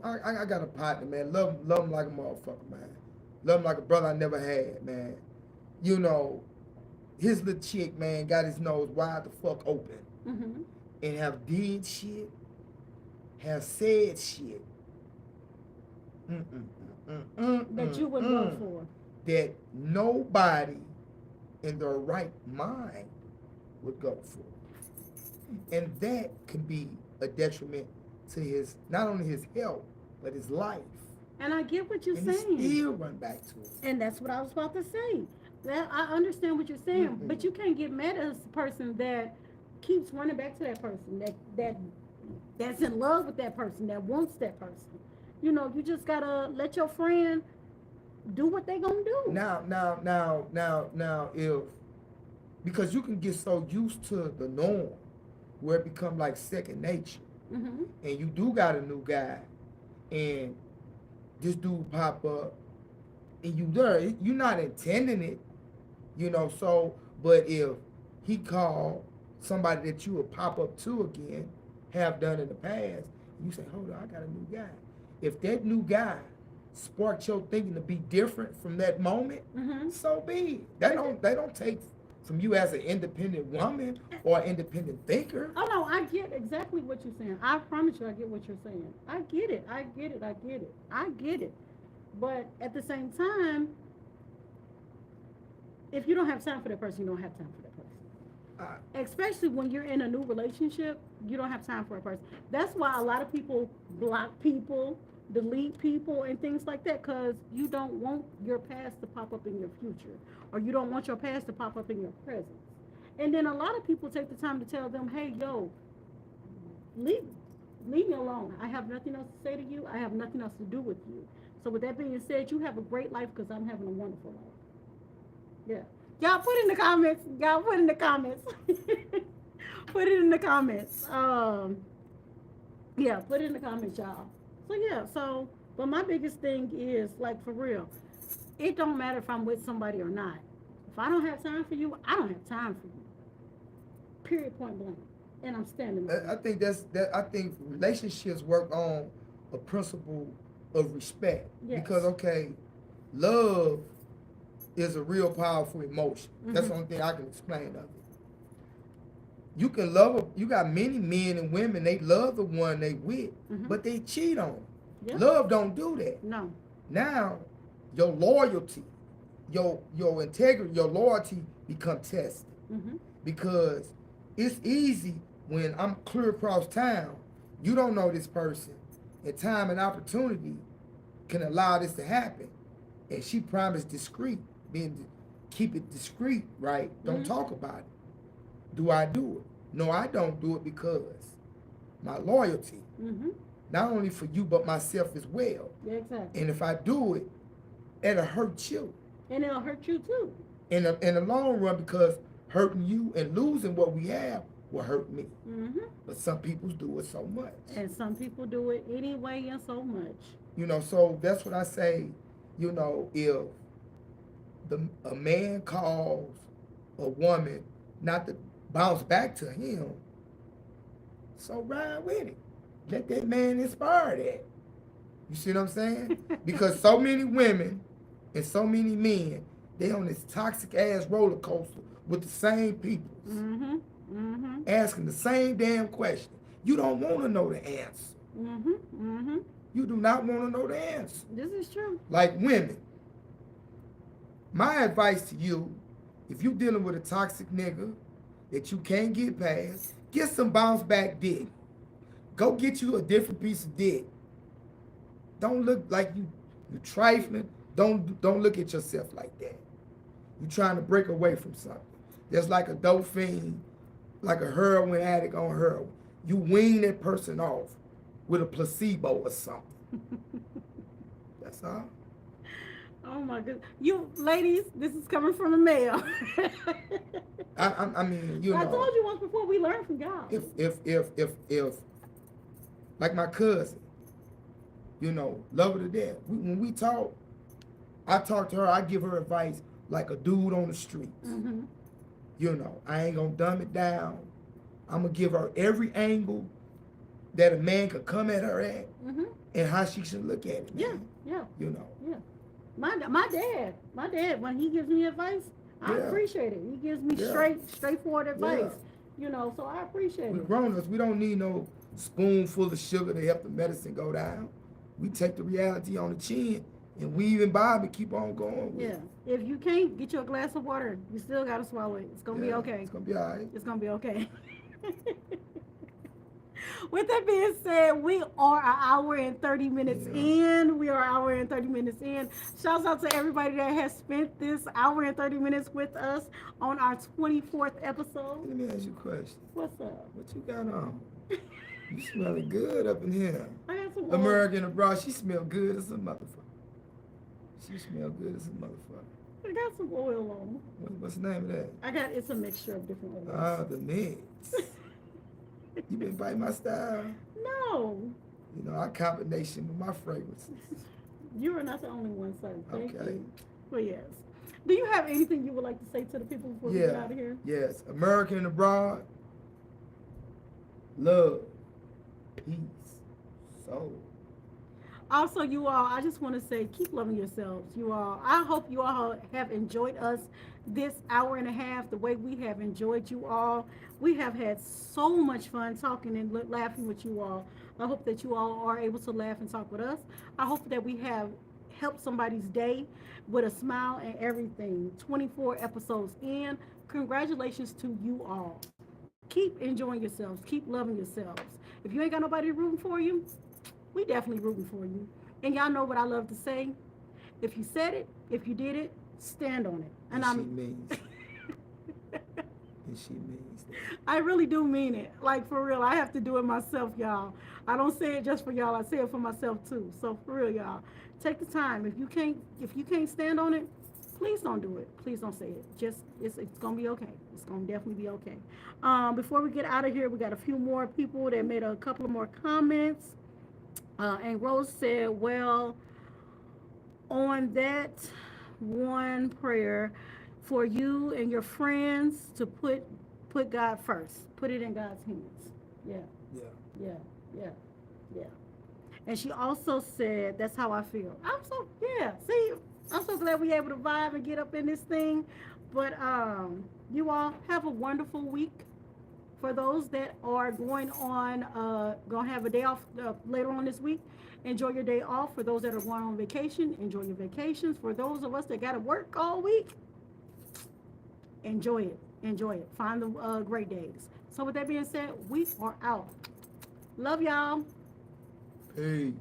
I got a partner, man. Love him like a motherfucker, man. Love him like a brother I never had, man. You know, his little chick, man, got his nose wide the fuck open. Mm-hmm. And have did shit, have said shit. That you would go for. That nobody in their right mind would go for. And that can be a detriment to his, not only his health, but his life. And I get what you're and saying. he still run back to it. And that's what I was about to say. That I understand what you're saying, but you can't get mad at a person that keeps running back to that person, that's in love with that person, that wants that person. You know, you just gotta let your friend do what they gonna do. Now, if because you can get so used to the norm where it become like second nature, and you do got a new guy, and this dude pop up, and you're not intending it, you know. So, but if he called somebody that you would pop up to again, have done in the past, you say, hold on, I got a new guy. If that new guy sparked your thinking to be different from that moment, so be it. They don't take from you as an independent woman or independent thinker. Oh no, I get exactly what you're saying. I promise you I get what you're saying. I get it. But at the same time, if you don't have time for that person, you don't have time for that person. Especially when you're in a new relationship, you don't have time for a person. That's why a lot of people block people, delete people, and things like that, because you don't want your past to pop up in your future, or you don't want your past to pop up in your present. And then a lot of people take the time to tell them, hey, yo, leave me alone. I have nothing else to say to you. I have nothing else to do with you. So with that being said, you have a great life because I'm having a wonderful life. Yeah. Y'all put in the comments. Put it in the comments. Yeah, put it in the comments, y'all. So yeah, but my biggest thing is, like, for real, it don't matter if I'm with somebody or not. If I don't have time for you, I don't have time for you. Period, point blank. And I'm standing there. I think I think relationships work on a principle of respect. Yes. Because love is a real powerful emotion. That's the only thing I can explain of it. You can love you got many men and women, they love the one they with, but they cheat on them. Yep. Love don't do that. No. Now, your loyalty, your integrity, your loyalty become tested. Because it's easy when I'm clear across town, you don't know this person, and time and opportunity can allow this to happen. And she promised keep it discreet, right? Don't talk about it. Do I do it? No, I don't do it because my loyalty, not only for you, but myself as well. Yeah, exactly. And if I do it, it'll hurt you. And it'll hurt you too. In the long run, because hurting you and losing what we have will hurt me. But some people do it so much. And some people do it anyway and so much. You know, so that's what I say, you know, if a man calls a woman not to bounce back to him, so ride with it. Let that man inspire that. You see what I'm saying? Because so many women and so many men, they on this toxic ass roller coaster with the same people. asking the same damn question. You don't want to know the answer. You do not want to know the answer. This is true. Like women, my advice to you, if you dealing with a toxic nigga that you can't get past, get some bounce back dick. Go get you a different piece of dick. Don't look like you trifling. Don't look at yourself like that. You trying to break away from something. There's like a dope fiend, like a heroin addict on heroin. You wean that person off with a placebo or something. That's all. Oh my goodness. You ladies, this is coming from a male. I mean, you know. I told you once before, we learn from God. If like my cousin, you know, love her to death. When we talk, I talk to her, I give her advice like a dude on the streets. You know, I ain't gonna dumb it down. I'm gonna give her every angle that a man could come at her at and how she should look at it. Man. Yeah. You know. Yeah. My dad, when he gives me advice, I appreciate it. He gives me straightforward advice. You know, so I appreciate We it. grown-ups, we don't need no spoonful of sugar to help the medicine go down. We take the reality on the chin and weave and bob and keep on going with it. If you can't get you a glass of water, you still gotta swallow it. It's gonna be okay. It's gonna be all right. It's gonna be okay. With that being said, we are an hour and 30 minutes in. We are an hour and 30 minutes in. Shouts out to everybody that has spent this hour and 30 minutes with us on our 24th episode. Let me ask you a question. What's up? What you got on? You smelling good up in here. I got some American abroad, she smell good as a motherfucker. She smell good as a motherfucker. I got some oil on. What's the name of that? It's a mixture of different oils. Ah, the mix. You been biting my style? No. You know, I combination with my fragrances. You are not the only one, sir. Thank Okay. you. Well, yes. Do you have anything you would like to say to the people before we get out of here? Yes. American abroad. Love. Peace. Soul. Also, you all, I just want to say, keep loving yourselves. You all, I hope you all have enjoyed us this hour and a half the way we have enjoyed you all. We have had so much fun talking and laughing with you all. I hope that you all are able to laugh and talk with us. I hope that we have helped somebody's day with a smile and everything. 24 episodes in. Congratulations to you all. Keep enjoying yourselves. Keep loving yourselves. If you ain't got nobody rooting for you, we definitely rooting for you. And y'all know what I love to say. If you said it, if you did it, stand on it. And she means it. And she means that. I really do mean it. Like, for real. I have to do it myself, y'all. I don't say it just for y'all. I say it for myself too. So for real, y'all, take the time. If you can't stand on it, please don't do it. Please don't say it. Just it's gonna be okay. It's gonna definitely be okay. Before we get out of here, we got a few more people that made a couple of more comments. And Rose said, well, on that one prayer for you and your friends to put God first. Put it in God's hands. Yeah. And she also said, that's how I feel. See, I'm so glad we're able to vibe and get up in this thing. But you all have a wonderful week. For those that are going to have a day off later on this week, enjoy your day off. For those that are going on vacation, enjoy your vacations. For those of us that got to work all week, enjoy it. Find the great days. So with that being said, we are out. Love y'all. Peace.